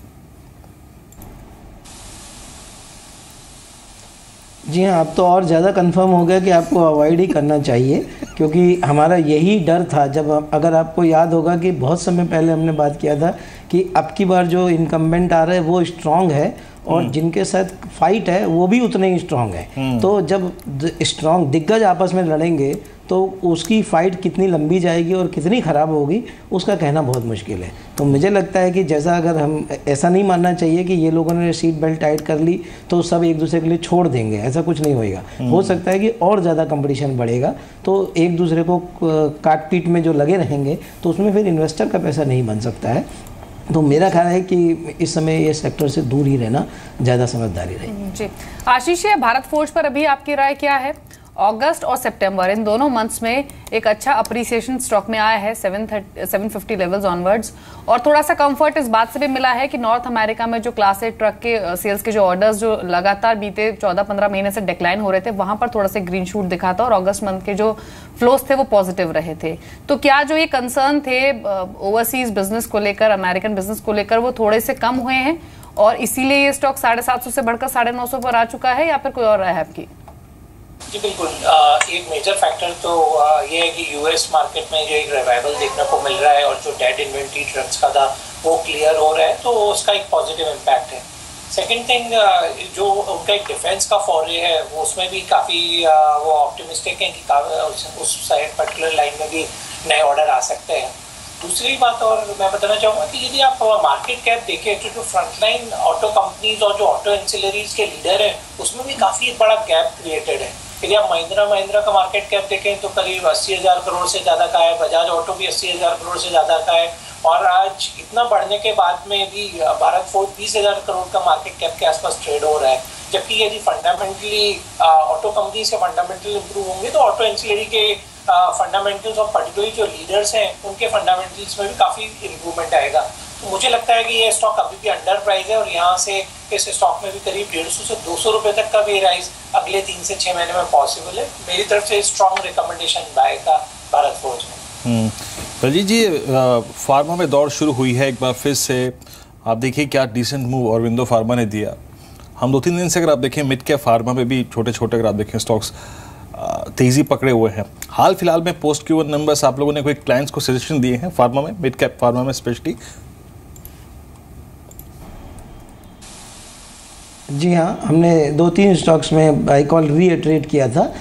जी हाँ, अब तो और ज़्यादा कंफर्म हो गया कि आपको अवॉइड ही करना चाहिए, क्योंकि हमारा यही डर था। जब अगर आपको याद होगा कि बहुत समय पहले हमने बात किया था कि अब की बार जो इनकम्बेंट आ रहा है वो स्ट्रांग है और जिनके साथ फाइट है वो भी उतने ही स्ट्रांग है। तो जब स्ट्रांग दिग्गज आपस में लड़ेंगे तो उसकी फाइट कितनी लंबी जाएगी और कितनी ख़राब होगी उसका कहना बहुत मुश्किल है। तो मुझे लगता है कि जैसा अगर हम ऐसा नहीं मानना चाहिए कि ये लोगों ने सीट बेल्ट टाइट कर ली तो सब एक दूसरे के लिए छोड़ देंगे, ऐसा कुछ नहीं होएगा। हो सकता है कि और ज़्यादा कंपटीशन बढ़ेगा तो एक दूसरे को काट पीट में जो लगे रहेंगे तो उसमें फिर इन्वेस्टर का पैसा नहीं बन सकता है। तो मेरा ख्याल है कि इस समय ये सेक्टर से दूर ही रहना ज़्यादा समझदारी रहेगी। जी आशीष, भारत फोर्ज पर अभी आपकी राय क्या है? अगस्त और सितंबर इन दोनों मंथ्स में एक अच्छा अप्रिसिएशन स्टॉक में आया है 750 लेवल्स ऑनवर्ड्स, और थोड़ा सा कंफर्ट इस बात से भी मिला है कि नॉर्थ अमेरिका में जो क्लास 8 ट्रक के सेल्स के जो ऑर्डर्स जो लगातार बीते 14-15 महीने से डिक्लाइन हो रहे थे वहां पर थोड़ा सा ग्रीन शूट दिखा था और अगस्त मंथ के जो फ्लोस थे वो पॉजिटिव रहे थे। तो क्या जो ये कंसर्न थे ओवरसीज बिजनेस को लेकर, अमेरिकन बिजनेस को लेकर, वो थोड़े से कम हुए हैं और इसीलिए ये स्टॉक 750 से बढ़कर 950 पर आ चुका है, या फिर कोई और राय है आपकी? जी बिल्कुल, एक मेजर फैक्टर तो ये है कि यूएस मार्केट में जो एक रिवाइवल देखने को मिल रहा है और जो डेड इन्वेंट्री ट्रक्स का था वो क्लियर हो रहा है, तो उसका एक पॉजिटिव इम्पैक्ट है। सेकंड थिंग, जो उनका एक डिफेंस का फॉरे है वो उसमें भी काफ़ी वो ऑप्टिमिस्टिक है कि उस साइड पर्टिकुलर लाइन में भी नए ऑर्डर आ सकते हैं। दूसरी बात और मैं बताना चाहूँगा कि यदि आप मार्केट कैप देखें तो जो फ्रंटलाइन ऑटो कंपनीज और जो ऑटो एंसिलरीज के लीडर हैं उसमें भी काफ़ी एक बड़ा गैप क्रिएटेड है। यदि आप महिंद्रा का मार्केट कैप देखें तो करीब 80,000 करोड़ से ज़्यादा का है, बजाज ऑटो भी 80,000 करोड़ से ज़्यादा का है, और आज इतना बढ़ने के बाद में भी भारत फोर्ज 20,000 करोड़ का मार्केट कैप के आसपास ट्रेड हो रहा है। जबकि यदि फंडामेंटली ऑटो कंपनी से फंडामेंटल इंप्रूव होंगे तो ऑटो एंसिलरी के फंडामेंटल्स और पर्टिकुलरली जो लीडर्स हैं उनके फंडामेंटल्स में भी काफ़ी इंप्रूवमेंट आएगा। तो मुझे लगता है कि ये स्टॉक अभी भी अंडर प्राइस है और यहाँ से इस स्टॉक में भी करीब 150 से 200 रुपये तक का भी राइज अगले 3 से 6 महीने में पॉसिबल है। मेरी तरफ से स्ट्रॉन्ग रिकमेंडेशन बाय का भारत फोर्ज में। दलजीत जी, फार्मा में दौड़ शुरू हुई है एक बार फिर से। आप देखिए क्या डिसेंट मूव ऑरबिंदो फार्मा ने दिया। हम 2-3 दिन से अगर आप देखें मिड कैप फार्मा में भी छोटे छोटे अगर आप देखें स्टॉक्स तेजी पकड़े हुए हैं। हाल फिलहाल में पोस्ट Q1 नंबर्स आप लोगों ने कोई क्लाइंट्स को सजेशन दिए हैं फार्मा में, मिड कैप फार्मा में स्पेशली? जी हाँ, हमने 2-3 स्टॉक्स में बाई कॉल रीइटरेट किया था,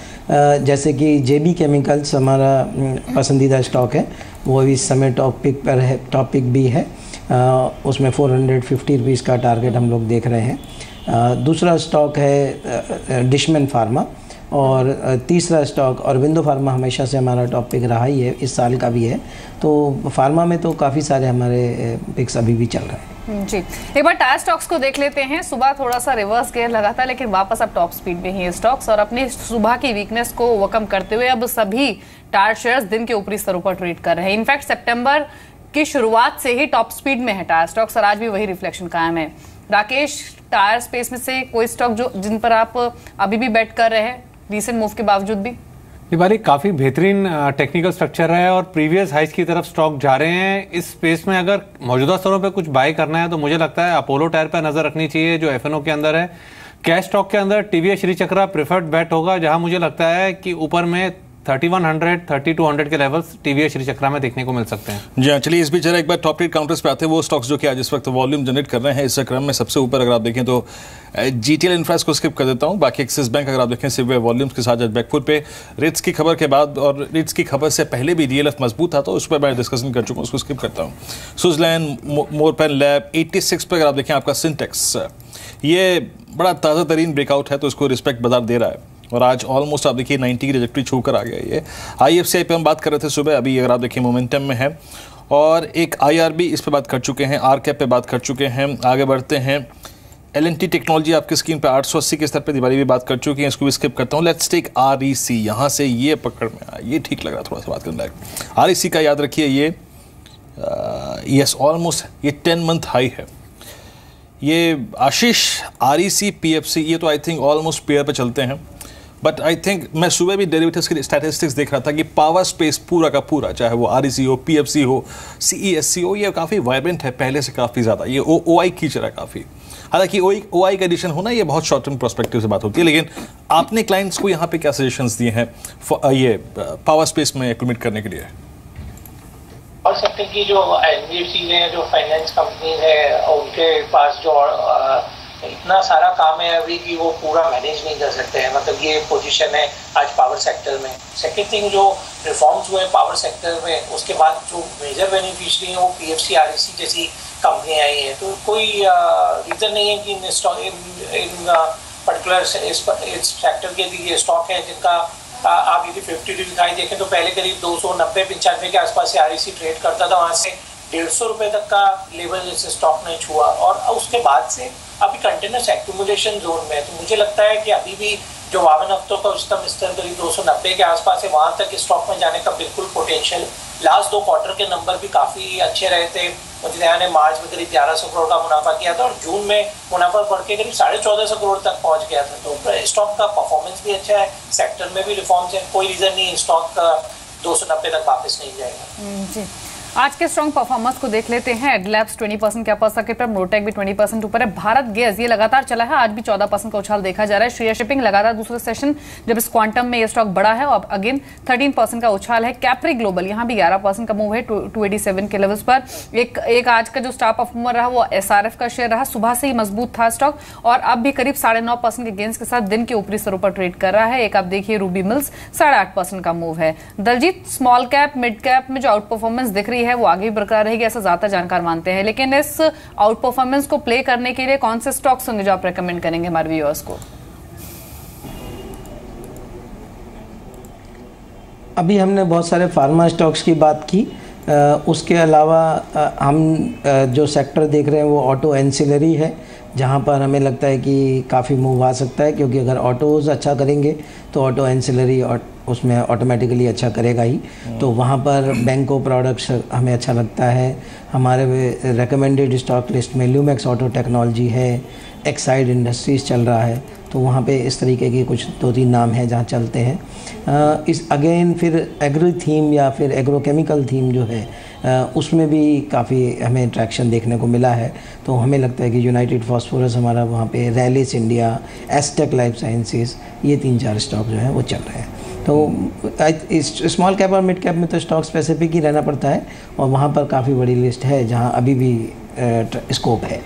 जैसे कि JB केमिकल्स हमारा पसंदीदा स्टॉक है, वो इस समय टॉप पिक पर है, टॉप पिक भी है, उसमें 450 रुपीज़ का टारगेट हम लोग देख रहे हैं। दूसरा स्टॉक है डिशमैन फार्मा, और तीसरा स्टॉक ऑरबिंदो फार्मा हमेशा से हमारा टॉप पिक रहा ही है, इस साल का भी है। तो फार्मा में तो काफ़ी सारे हमारे पिक्स अभी भी चल रहे हैं। जी, एक बार टायर स्टॉक्स को देख लेते हैं। सुबह थोड़ा सा रिवर्स गियर लगा था लेकिन वापस अब टॉप स्पीड में ही स्टॉक्स, और अपने सुबह की वीकनेस को ओवरकम करते हुए अब सभी टायर शेयर्स दिन के ऊपरी स्तरों पर ट्रेड कर रहे हैं। इनफैक्ट सितंबर की शुरुआत से ही टॉप स्पीड में है टायर स्टॉक्स और आज भी वही रिफ्लेक्शन कायम है। राकेश, टायर स्पेस में से कोई स्टॉक जो जिन पर आप अभी भी बेट कर रहे हैं रीसेंट मूव के बावजूद भी? ये बारी काफ़ी बेहतरीन टेक्निकल स्ट्रक्चर है और प्रीवियस हाइस की तरफ स्टॉक जा रहे हैं। इस स्पेस में अगर मौजूदा स्तरों पे कुछ बाय करना है तो मुझे लगता है अपोलो टायर पर नजर रखनी चाहिए जो FNO के अंदर है। कैश स्टॉक के अंदर TVS श्री चक्रा प्रेफर्ड बेट होगा, जहां मुझे लगता है कि ऊपर में 3100 3200 के लेवल्स TVS श्री चक्रा में देखने को मिल सकते हैं। जी हाँ, चलिए इस बीच जरा एक बार टॉप ट्रेड काउंटर्स पे आते हैं, वो स्टॉक्स जो कि आज इस वक्त वॉल्यूम जनरेट कर रहे हैं। इस क्रम में सबसे ऊपर अगर आप देखें तो GTL इंफ्रास को स्किप कर देता हूं, बाकी एक्सिस बैंक अगर आप देखें सिर्फ वॉल्यूम्स के साथ आज बैकफुट पे। रेट्स की खबर के बाद और रेट्स की खबर से पहले भी DLF मजबूत था तो उस पर मैं डिस्कशन कर चुका हूँ, उसको स्किप करता हूँ। सुजलैंड, मोरपेन लैब 86 पर अगर आप देखें आपका सिंटेक्स, ये बड़ा ताज़ा तरीन ब्रेकआउट है तो उसको रिस्पेक्ट बाजार दे रहा है। और आज ऑलमोस्ट आप देखिए 90 की ट्रैजेक्टरी छूकर आ गया ये। IFCI पे हम बात कर रहे थे सुबह, अभी अगर आप देखिए मोमेंटम में है। और एक IRB इस पे बात कर चुके हैं, RCAP पे बात कर चुके हैं। आगे बढ़ते हैं, L&T टेक्नोलॉजी आपकी स्क्रीन पे 880 के स्तर पे दिवाली भी बात कर चुकी हैं, इसको भी स्किप करता हूँ। लेट्स टेक REC, यहाँ से ये पकड़ में आया, ये ठीक लग रहा थोड़ा सा बात करने लायक। REC का याद रखिए ये यस ऑलमोस्ट ये 10 मंथ हाई है। ये आशीष REC PFC ये तो आई थिंक ऑलमोस्ट पेयर पे चलते हैं, बट आई थिंक मैं सुबह भी डेरिवेटिव्स की स्टैटिस्टिक्स देख रहा था कि पावर स्पेस पूरा का पूरा, चाहे वो REC हो, PFC हो, CESC हो, ये काफ़ी वाइब्रेंट है पहले से काफ़ी ज़्यादा। ये OI खींच रहा है काफ़ी। हालांकि OI का एडिशन होना ये बहुत शॉर्ट टर्म पर्सपेक्टिव से बात होती है, लेकिन आपने क्लाइंट्स को यहाँ पे क्या सजेशंस दिए हैं ये पावर स्पेस में कमिट करने के लिए? और सकते कि जो NBFCs हैं, जो फाइनेंस कंपनीज है, उनके पास जो इतना सारा काम है अभी कि वो पूरा मैनेज नहीं कर सकते हैं, मतलब ये पोजीशन है आज पावर सेक्टर में। सेकेंड थिंग, जो रिफॉर्म्स हुए पावर सेक्टर में, उसके बाद जो मेजर बेनिफिशरी हैं वो PFC REC जैसी कंपनी आई हैं। तो कोई रीज़न नहीं है कि इन पर्टिकुलर इस सेक्टर के लिए स्टॉक है जिनका आप यदि 50 दिखाई देखें तो पहले करीब 290-95 के आसपास से REC ट्रेड करता था, वहाँ से 150 रुपये तक का लेवल जैसे स्टॉक नहीं छुआ और उसके बाद से अभी कंटिन्यूस एक्यूमुलेशन जोन में है। तो मुझे लगता है कि अभी भी जो 52 हफ्तों का उच्चतम स्तर करीब 290 के आसपास है, वहाँ तक स्टॉक में जाने का बिल्कुल पोटेंशियल। लास्ट 2 क्वार्टर के नंबर भी काफ़ी अच्छे रहे थे। मुझे ध्यान है मार्च में करीब 1100 करोड़ का मुनाफा किया था और जून में मुनाफा बढ़ के करीब 1450 करोड़ तक पहुँच गया था। तो स्टॉक का परफॉर्मेंस भी अच्छा है, सेक्टर में भी रिफॉर्म्स है, कोई रीज़न नहीं स्टॉक का 290 तक वापस नहीं जाएगा। जी, आज के स्ट्रॉन्ग परफॉर्मेंस को देख लेते हैं। एडलैब्स 20% के अपर सर्किट पर, मोटेक भी 20% ऊपर है। भारत गैस ये लगातार चला है, आज भी 14% का उछाल देखा जा रहा है। श्रेया शिपिंग लगातार दूसरे सेशन जब इस क्वांटम में ये स्टॉक बढ़ा है, अब अगेन 13% का उछाल है। कैप्री ग्लोबल यहाँ भी 11% का मूव है 287 के लेवल्स पर। एक आज का जो स्टार परफॉर्मर रहा वो SRF का शेयर रहा, सुबह से ही मजबूत था स्टॉक और अब भी करीब 9.5% के गेंस के साथ दिन के ऊपरी स्तरों पर ट्रेड कर रहा है। एक आप देखिए रूबी मिल्स 8.5% का मूव है। Daljeet, small cap mid cap में जो आउट परफॉर्मेंस दिख रही है वो आगे भी बरकरार रहेगी ऐसा ज्यादा जानकार मानते हैं, लेकिन इस आउट परफॉर्मेंस को प्ले करने के लिए कौन से स्टॉक्स होंगे जो आप रेकमेंड करेंगे हमारे व्यूअर्स को? अभी हमने बहुत सारे फार्मा स्टॉक्स की बात की, उसके अलावा हम जो सेक्टर देख रहे हैं वो ऑटो एंसिलरी है, जहाँ पर हमें लगता है कि काफ़ी मूव आ सकता है, क्योंकि अगर ऑटोज़ अच्छा करेंगे तो ऑटो एंसिलरी उसमें ऑटोमेटिकली अच्छा करेगा ही। तो वहाँ पर बैंको प्रोडक्ट्स हमें अच्छा लगता है। हमारे रेकमेंडेड स्टॉक लिस्ट में ल्यूमेक्स ऑटो टेक्नोलॉजी है, एक्साइड इंडस्ट्रीज़ चल रहा है, तो वहाँ पे इस तरीके के कुछ 2-3 नाम हैं जहाँ चलते हैं। इस अगेन फिर एग्रो थीम या फिर एग्रोकेमिकल थीम जो है उसमें भी काफ़ी हमें ट्रैक्शन देखने को मिला है। तो हमें लगता है कि यूनाइटेड फॉस्फोरस हमारा वहाँ पे, Rallis India, asterisk life sciences, ये 3-4 स्टॉक जो हैं वो चल रहे हैं। तो स्मॉल कैप और मिड कैप में तो स्टॉक स्पेसिफिक ही रहना पड़ता है और वहाँ पर काफ़ी बड़ी लिस्ट है जहाँ अभी भी स्कोप है।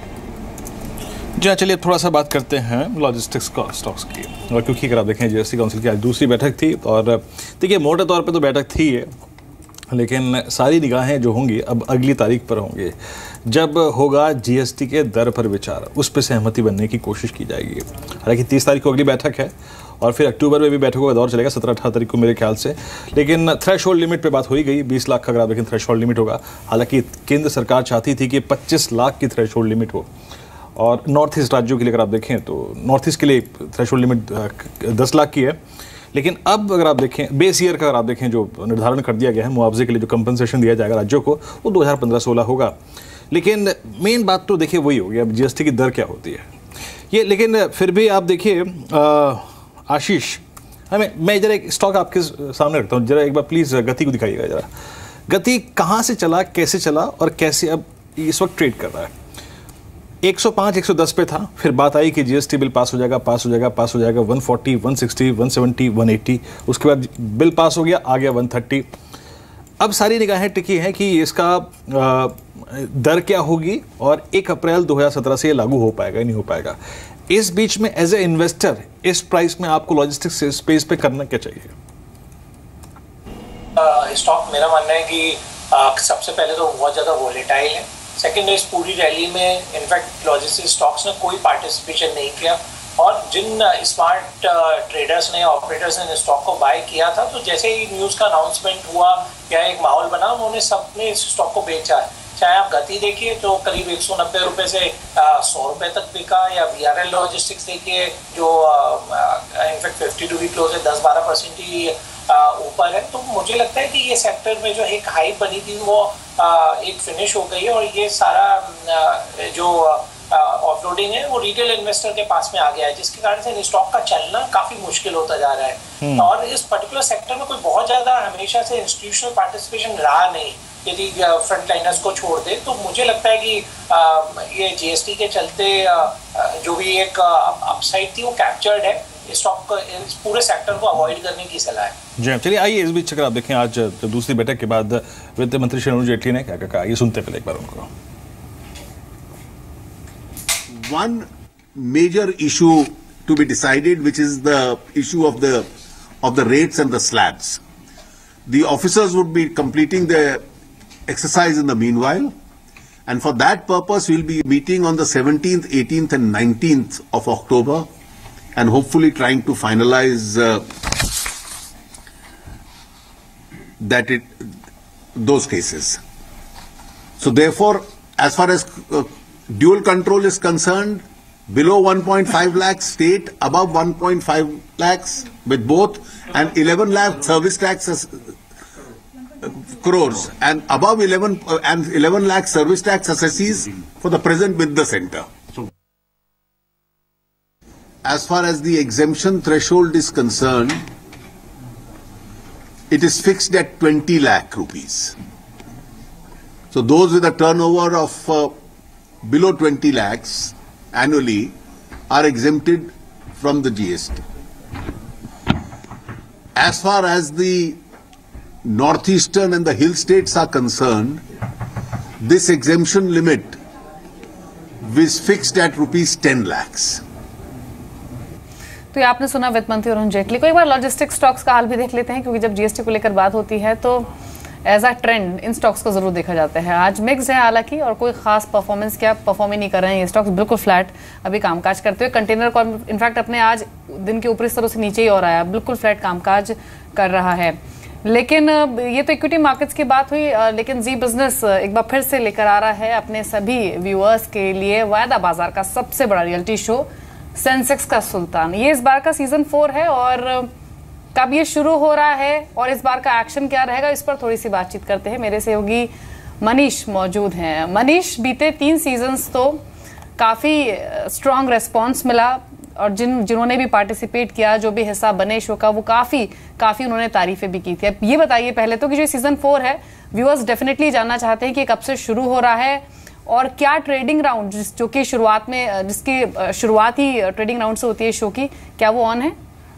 जी हाँ, चलिए थोड़ा सा बात करते हैं लॉजिस्टिक्स का स्टॉक्स की। और क्योंकि अगर आप देखें जीएसटी काउंसिल की आज दूसरी बैठक थी और देखिए मोटे तौर पे तो बैठक थी है, लेकिन सारी निगाहें जो होंगी अब अगली तारीख पर होंगी जब होगा जीएसटी के दर पर विचार, उस पर सहमति बनने की कोशिश की जाएगी। हालांकि 30 तारीख को अगली बैठक है और फिर अक्टूबर में भी बैठकों का दौर चलेगा 17-18 तारीख को मेरे ख्याल से। लेकिन थ्रेशोल्ड लिमिट पे बात हो ही गई, 20 लाख का अगर आप देखें थ्रेशोल्ड लिमिट होगा। हालांकि केंद्र सरकार चाहती थी कि 25 लाख की थ्रेशोल्ड लिमिट हो और नॉर्थ ईस्ट राज्यों के लिए अगर आप देखें तो नॉर्थ ईस्ट के लिए थ्रेशोल्ड लिमिट 10 लाख की है। लेकिन अब अगर आप देखें बेस ईयर का अगर आप देखें जो निर्धारण कर दिया गया है मुआवजे के लिए जो कंपनसेशन दिया जाएगा राज्यों को वो 2015-16 होगा। लेकिन मेन बात तो देखिए वही होगी अब जीएसटी की दर क्या होती है ये। लेकिन फिर भी आप देखिए आशीष, मैं जरा एक स्टॉक आपके सामने रखता हूँ, जरा एक बार प्लीज़ गति को दिखाइएगा जरा। गति कहाँ से चला, कैसे चला और कैसे अब इस वक्त ट्रेड कर रहा है? 105-110 पे था, फिर बात आई कि जीएसटी बिल पास हो जाएगा 140, 160, 170, 180, उसके बाद बिल पास हो गया, आ गया 130। अब सारी निगाहें टिकी हैं कि इसका दर क्या होगी और 1 अप्रैल 2017 से ये लागू हो पाएगा नहीं हो पाएगा। इस बीच में एज ए इन्वेस्टर इस प्राइस में आपको लॉजिस्टिक्स स्पेस पे करना क्या चाहिए? स्टॉक मेरा मानना है कि सबसे पहले तो बहुत ज़्यादा वोलेटाइल है। सेकेंड, इस पूरी रैली में इनफैक्ट लॉजिस्टिक्स स्टॉक्स ने कोई पार्टिसिपेशन नहीं किया। और जिन स्मार्ट ट्रेडर्स ने, ऑपरेटर्स ने स्टॉक को बाय किया था, तो जैसे ही न्यूज़ का अनाउंसमेंट हुआ या एक माहौल बना, उन्होंने सबने इस स्टॉक को बेचा है। चाहे आप गति देखिए तो करीब 190 रुपये से 100 रुपये तक बिका, या VRL लॉजिस्टिक्स देखिए जो इनफैक्ट 52 वीक क्लोज है 10-12% ही ऊपर है। तो मुझे लगता है कि ये सेक्टर में जो एक हाइप बनी थी वो एक फिनिश हो गई है, और ये सारा जो ऑफलोडिंग है वो रिटेल इन्वेस्टर के पास में आ गया है, जिसके कारण से स्टॉक का चलना काफी मुश्किल होता जा रहा है। और इस पर्टिकुलर सेक्टर में कोई बहुत ज्यादा हमेशा से इंस्टीट्यूशनल पार्टिसिपेशन रहा नहीं, यदि फ्रंट लाइनर्स को छोड़ दे। तो मुझे लगता है कि ये GST के चलते जो भी एक अपसाइड थी वो कैप्चर्ड है। स्टॉक इस पूरे सेक्टर को अवॉइड करने की सलाह है। जी चलिए, आइए इस बीच अगर आप देखें आज दूसरी बैठक के बाद वित्त मंत्री श्री अरुण जेटली ने क्या कहा, ये सुनते पहले एक बार उनको। One major issue to be decided, which is the issue of the rates and the slabs. The officers would be completing their exercise in the meanwhile, and for that purpose we'll be meeting on the 17th, 18th and 19th of October, and hopefully trying to finalize those cases. So therefore, as far as dual control is concerned, below 1.5 lakhs state, above 1.5 lakhs with both, and 11 lakh service tax crores, and above 11 lakh service tax assessees for the present with the center. As far as the exemption threshold is concerned, it is fixed at 20 lakh rupees. So those with a turnover of below 20 lakhs annually are exempted from the GST. As far as the northeastern and the hill states are concerned, this exemption limit is fixed at rupees 10 lakhs. तो ये आपने सुना वित्त मंत्री अरुण जेटली को। एक बार logistic stocks का हाल भी देख लेते हैं, क्योंकि जब GST को लेकर बात होती है तो as a trend in stocks को जरूर देखा जाता है। आज मिक्स है हालांकि, और कोई खास परफॉर्मेंस क्या परफॉर्म ही नहीं कर रहे हैं ये स्टॉक्स, बिल्कुल फ्लैट अभी कामकाज करते हुए। कंटेनर कॉर्प इनफैक्ट अपने आज दिन के ऊपरी स्तरों से नीचे ही हो रहा है, बिल्कुल फ्लैट कामकाज कर रहा है। लेकिन ये तो इक्विटी मार्केट्स की बात हुई, लेकिन जी बिजनेस एक बार फिर से लेकर आ रहा है अपने सभी व्यूअर्स के लिए वायदा बाजार का सबसे बड़ा रियलिटी शो सेंसेक्स का सुल्तान। ये इस बार का सीजन 4 है, और कब ये शुरू हो रहा है और इस बार का एक्शन क्या रहेगा, इस पर थोड़ी सी बातचीत करते हैं। मेरे सहयोगी मनीष मौजूद हैं। मनीष, बीते 3 सीजन्स तो काफ़ी स्ट्रॉन्ग रेस्पॉन्स मिला, और जिन्होंने भी पार्टिसिपेट किया, जो भी हिस्सा बने शो का, वो काफ़ी उन्होंने तारीफें भी की थी। अब ये बताइए पहले तो कि जो सीजन 4 है, व्यूअर्स डेफिनेटली जानना चाहते हैं कि कब से शुरू हो रहा है, और क्या ट्रेडिंग राउंड जो कि शुरुआत में जिसकी शुरुआत ही ट्रेडिंग राउंड से होती है शो की, क्या वो ऑन है?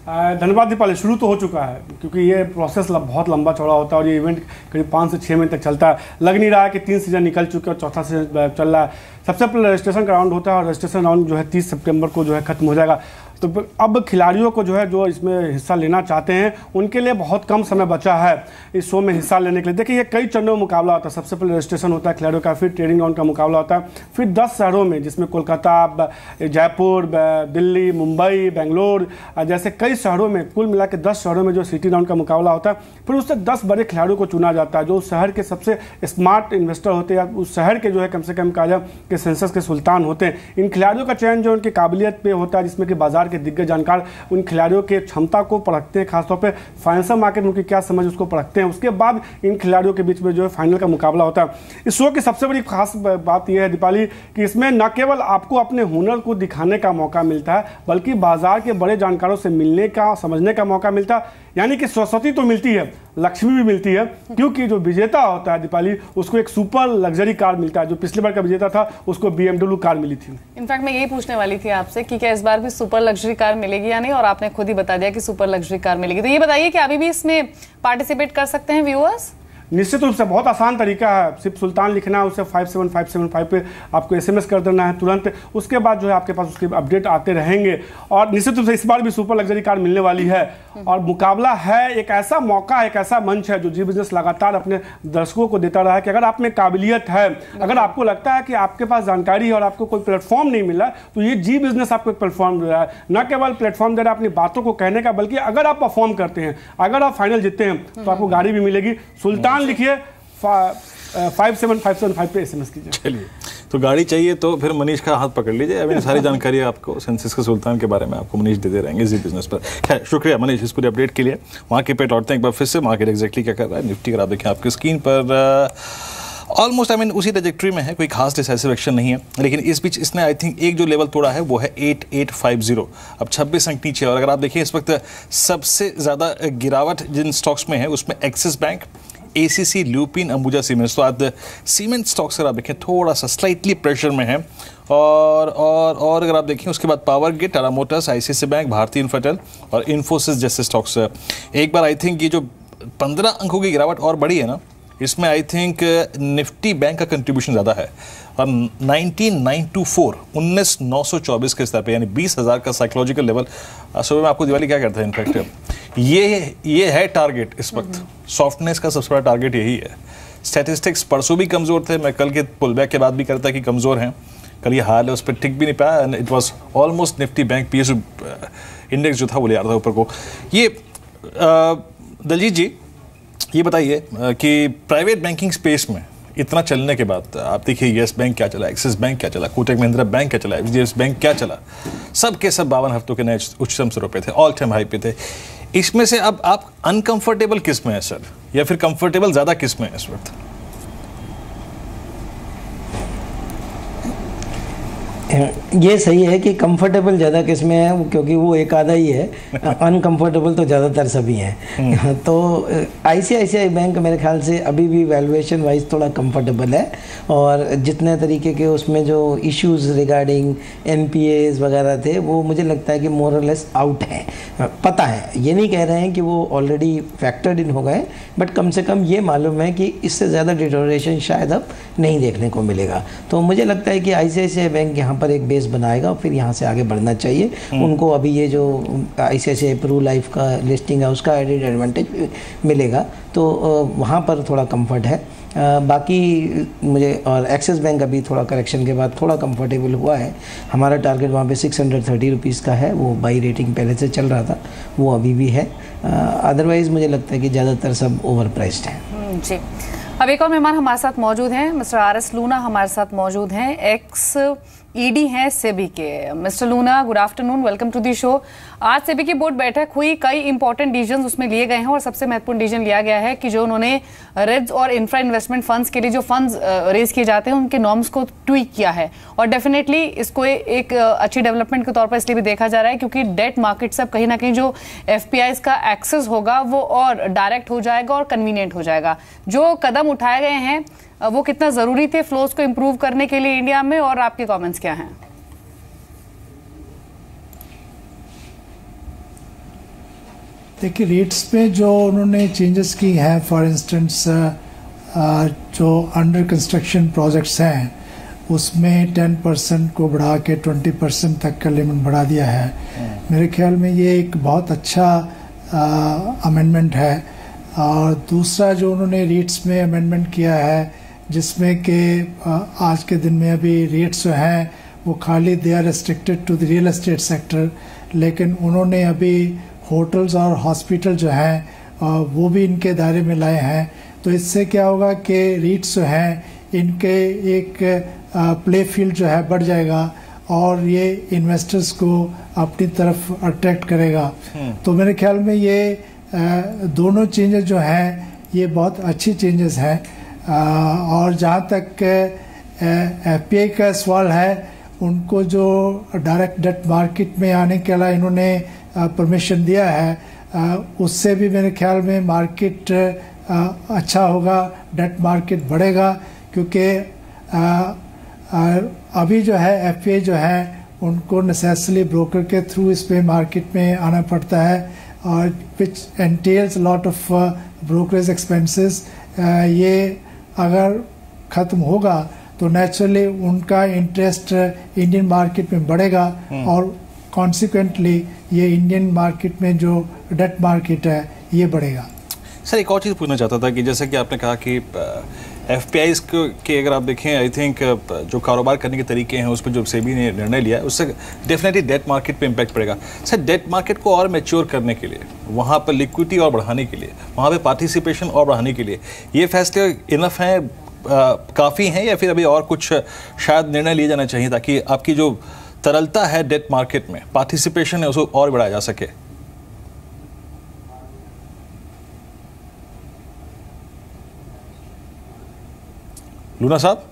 धन्यवाद दीपाली। शुरू तो हो चुका है, क्योंकि ये प्रोसेस बहुत लंबा चौड़ा होता है, और ये इवेंट करीब 5 से 6 महीने तक चलता है। लग नहीं रहा है कि 3 सीजन निकल चुके और चौथा सीजन चल रहा है। सबसे पहले रजिस्ट्रेशन का राउंड होता है, और रजिस्ट्रेशन राउंड जो है 30 सितंबर को जो है खत्म हो जाएगा। तो अब खिलाड़ियों को जो इसमें हिस्सा लेना चाहते हैं, उनके लिए बहुत कम समय बचा है इस शो में हिस्सा लेने के लिए। देखिए, ये कई चरणों में मुकाबला होता है। सबसे पहले रजिस्ट्रेशन होता है खिलाड़ियों का, फिर ट्रेडिंग राउंड का मुकाबला होता है, फिर 10 शहरों में, जिसमें कोलकाता, जयपुर, दिल्ली, मुंबई, बेंगलोर जैसे कई शहरों में, कुल मिला के 10 शहरों में जो सिटी राउंड का मुकाबला होता है। फिर उससे 10 बड़े खिलाड़ियों को चुना जाता है, जो उस शहर के सबसे स्मार्ट इन्वेस्टर होते हैं, या उस शहर के कम से कम कहा जाए कि सेंसस के सुल्तान होते हैं। इन खिलाड़ियों का चयन जो उनकी काबिलियत पे होता है, जिसमें कि बाजार के दिग्गज जानकार उन खिलाड़ियों के क्षमता को परखते हैं, खासतौर पे फाइनेंशियल मार्केट में उनकी क्या समझ उसको परखते हैं। उसके बाद इन खिलाड़ियों के बीच में जो है फाइनल का मुकाबला होता है। इस शो की सबसे बड़ी खास बात यह है दीपाली कि इसमें न केवल आपको अपने हुनर को दिखाने का मौका मिलता है, बल्कि बाजार के बड़े जानकारों से मिलने का, समझने का मौका मिलता है। यानी कि सरस्वती तो मिलती है, लक्ष्मी भी मिलती है, क्योंकि जो विजेता होता है दीपाली, उसको एक सुपर लग्जरी कार मिलता है। जो पिछली बार का विजेता था उसको BMW कार मिली थी। इनफैक्ट मैं यही पूछने वाली थी आपसे कि क्या इस बार भी सुपर लग्जरी कार मिलेगी या नहीं, और आपने खुद ही बता दिया कि सुपर लग्जरी कार मिलेगी। तो ये बताइए कि अभी भी इसमें पार्टिसिपेट कर सकते हैं व्यूअर्स? निश्चित रूप से बहुत आसान तरीका है, सिर्फ सुल्तान लिखना है, उसे 57575 पे आपको SMS कर देना है तुरंत। उसके बाद जो है आपके पास उसके अपडेट आते रहेंगे। और निश्चित रूप से इस बार भी सुपर लग्जरी कार मिलने वाली है और मुकाबला है, एक ऐसा मौका, एक ऐसा मंच है जो जी बिजनेस लगातार अपने दर्शकों को देता रहा है कि अगर आप में काबिलियत है, अगर आपको लगता है कि आपके पास जानकारी है और आपको कोई प्लेटफॉर्म नहीं मिला, तो ये जी बिजनेस आपको एक प्लेटफॉर्म दे रहा है। न केवल प्लेटफॉर्म दे रहा है अपनी बातों को कहने का, बल्कि अगर आप परफॉर्म करते हैं, अगर आप फाइनल जीतते हैं तो आपको गाड़ी भी मिलेगी। सुल्तान लिखिए, 57575 पे SMS कीजिए। चलिए, तो गाड़ी चाहिए तो फिर मनीष का हाथ पकड़ लीजिए। अभी सारी जानकारी आपको सेंसेक्स के सुल्तान के बारे में आपको मनीष देते रहेंगे जी बिजनेस पर। खैर, शुक्रिया मनीष इस पूरी अपडेट के लिए। मार्केट पे लौटते हैं एक बार फिर से, मार्केट एग्जैक्टली क्या कर रहा है। निफ्टी अगर आप देखें आपकी स्क्रीन पर ऑलमोस्ट उसी ट्रैजेक्टरी में है, कोई खास डिसाइसिव एक्शन नहीं है, लेकिन इस बीच इसने आई थिंक एक जो लेवल तोड़ा है वो है 8850। अब 26 अंक नीचे। और अगर आप देखिए इस वक्त सबसे ज़्यादा गिरावट जिन स्टॉक्स में है उसमें axis bank, ACC, lupin, Ambuja cements. तो आज सीमेंट स्टॉक्स अगर आप देखें थोड़ा सा स्लाइटली प्रेशर में है। और अगर आप देखें उसके बाद power grid, Tata Motors, ICICI bank, भारतीय इन्फ्राटेल और इन्फोसिस जैसे स्टॉक्स। एक बार आई थिंक ये जो 15 अंकों की गिरावट और बढ़ी है ना, इसमें आई थिंक निफ्टी बैंक का कंट्रीब्यूशन ज़्यादा है। और 19924 19924 के स्तर पे, यानी 20,000 का साइकोलॉजिकल लेवल। सुबह में आपको दिवाली क्या करता है, इनफैक्ट ये है टारगेट इस वक्त। सॉफ्टनेस का सबसे बड़ा टारगेट यही है। स्टैटिस्टिक्स परसों भी कमज़ोर थे, मैं कल के पुल बैक के बाद भी करता कि कमज़ोर हैं। कल ये हाल है, उस पर टिक भी नहीं पाया and it was almost Nifty bank PSU index जो था वो ले आ रहा था ऊपर को। ये दलजीत जी ये बताइए कि प्राइवेट बैंकिंग स्पेस में इतना चलने के बाद आप देखिए येस बैंक क्या चला, एक्सिस बैंक क्या चला, कोटक महिंद्रा बैंक क्या चला, HDFC बैंक क्या चला, सब के सब 52 हफ्तों के नए उच्चतम स्तरों पे थे, ऑल टाइम हाई पे थे। इसमें से अब आप अनकंफर्टेबल किस में है सर, या फिर कंफर्टेबल ज़्यादा किस में है इस वक्त? ये सही है कि कंफर्टेबल ज़्यादा किस में है, क्योंकि वो एक आधा ही है। अनकंफर्टेबल तो ज़्यादातर सभी हैं। तो ICICI बैंक मेरे ख्याल से अभी भी वैल्यूएशन वाइज थोड़ा कंफर्टेबल है, और जितने तरीके के उसमें जो इश्यूज रिगार्डिंग NPAs वगैरह थे वो मुझे लगता है कि मोर और लेस आउट है। पता है, ये नहीं कह रहे हैं कि वो ऑलरेडी फैक्टर्ड इन हो गए, बट कम से कम ये मालूम है कि इससे ज़्यादा डिटोरेशन शायद अब नहीं देखने को मिलेगा। तो मुझे लगता है कि ICICI बैंक यहाँ पर एक बेस बनाएगा और फिर यहाँ से आगे बढ़ना चाहिए उनको। अभी ये जो ICICI प्रू लाइफ का लिस्टिंग है उसका एडेड एडवांटेज मिलेगा, तो वहाँ पर थोड़ा कंफर्ट है। बाकी मुझे, और एक्सिस बैंक अभी थोड़ा करेक्शन के बाद थोड़ा कंफर्टेबल हुआ है। हमारा टारगेट वहाँ पे 630 रुपीज़ का है, वो बाई रेटिंग पहले से चल रहा था, वो अभी भी है। अदरवाइज़ मुझे लगता है कि ज़्यादातर सब ओवर प्राइस्ड हैं। जी, अब एक और मेहमान हमारे साथ मौजूद हैं, मिस्टर RS लूना हमारे साथ मौजूद हैं, एक्स ED हैं सेबी के। Mister Luna, good afternoon, welcome to the show. आज सेबी की बोर्ड बैठक हुई, कई इंपॉर्टेंट डिसीजन उसमें लिए गए हैं और सबसे महत्वपूर्ण डिसीजन लिया गया है कि जो उन्होंने रिट्स और इंफ्रा इन्वेस्टमेंट फंड्स के लिए जो फंड्स रेज किए जाते हैं उनके नॉर्म्स को ट्वीक किया है। और डेफिनेटली इसको एक अच्छी डेवलपमेंट के तौर पर इसलिए भी देखा जा रहा है क्योंकि डेट मार्केट से अब कहीं ना कहीं जो FPIs का एक्सेस होगा वो और डायरेक्ट हो जाएगा और कन्वीनियंट हो जाएगा। जो कदम उठाए गए हैं वो कितना जरूरी थे फ्लोज को इंप्रूव करने के लिए इंडिया में, और आपके कमेंट्स क्या हैं? देखिए, रेट्स पे जो उन्होंने चेंजेस की हैं, फॉर इंस्टेंस जो अंडर कंस्ट्रक्शन प्रोजेक्ट्स हैं उसमें 10% को बढ़ा के 20% तक का लिमिट बढ़ा दिया है। मेरे ख्याल में ये एक बहुत अच्छा अमेंडमेंट है। और दूसरा जो उन्होंने रेट्स में अमेंडमेंट किया है, जिसमें कि आज के दिन में अभी रेट्स जो हैं वो खाली they are restricted to the real estate sector, लेकिन उन्होंने अभी होटल्स और हॉस्पिटल जो हैं वो भी इनके दायरे में लाए हैं। तो इससे क्या होगा कि रेट्स जो हैं इनके एक प्ले फील्ड जो है बढ़ जाएगा और ये इन्वेस्टर्स को अपनी तरफ अट्रैक्ट करेगा। तो मेरे ख्याल में ये दोनों चेंजेस जो हैं ये बहुत अच्छी चेंजेस हैं। और जहाँ तक FPI का सवाल है, उनको जो डायरेक्ट डेट मार्केट में आने के लिए इन्होंने परमिशन दिया है, उससे भी मेरे ख्याल में मार्केट अच्छा होगा, डेट मार्केट बढ़ेगा। क्योंकि अभी जो है FPI जो है उनको नेसेसरली ब्रोकर के थ्रू इस पे मार्केट में आना पड़ता है, और which entails lot of brokerage expenses ये अगर ख़त्म होगा तो नेचुरली उनका इंटरेस्ट इंडियन मार्केट में बढ़ेगा और कॉन्सिक्वेंटली ये इंडियन मार्केट में जो डेट मार्केट है ये बढ़ेगा। सर एक और चीज़ पूछना चाहता था कि जैसे कि आपने कहा कि एफपीआईज के अगर आप देखें आई थिंक जो कारोबार करने के तरीके हैं उस पर जो सेबी ने निर्णय लिया है उससे डेफिनेटली डेट मार्केट पे इम्पैक्ट पड़ेगा। सर डेट मार्केट को और मैच्योर करने के लिए, वहाँ पर लिक्विडिटी और बढ़ाने के लिए, वहाँ पे पार्टिसिपेशन और बढ़ाने के लिए ये फैसले इनफ हैं, काफ़ी हैं, या फिर अभी और कुछ शायद निर्णय लिए जाना चाहिए ताकि आपकी जो तरलता है डेट मार्केट में, पार्टिसिपेशन है, उसको और बढ़ाया जा सके? लूना साहब,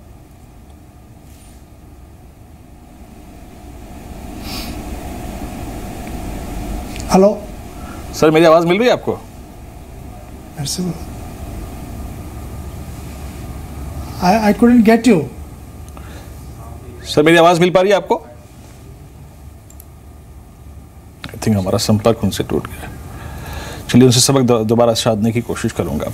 हेलो सर मेरी आवाज मिल रही है आपको? I couldn't get you. Sir मेरी आवाज मिल पा रही है आपको? आई थिंक हमारा संपर्क उनसे टूट गया। चलिए उनसे सबक दोबारा साधने की कोशिश करूंगा।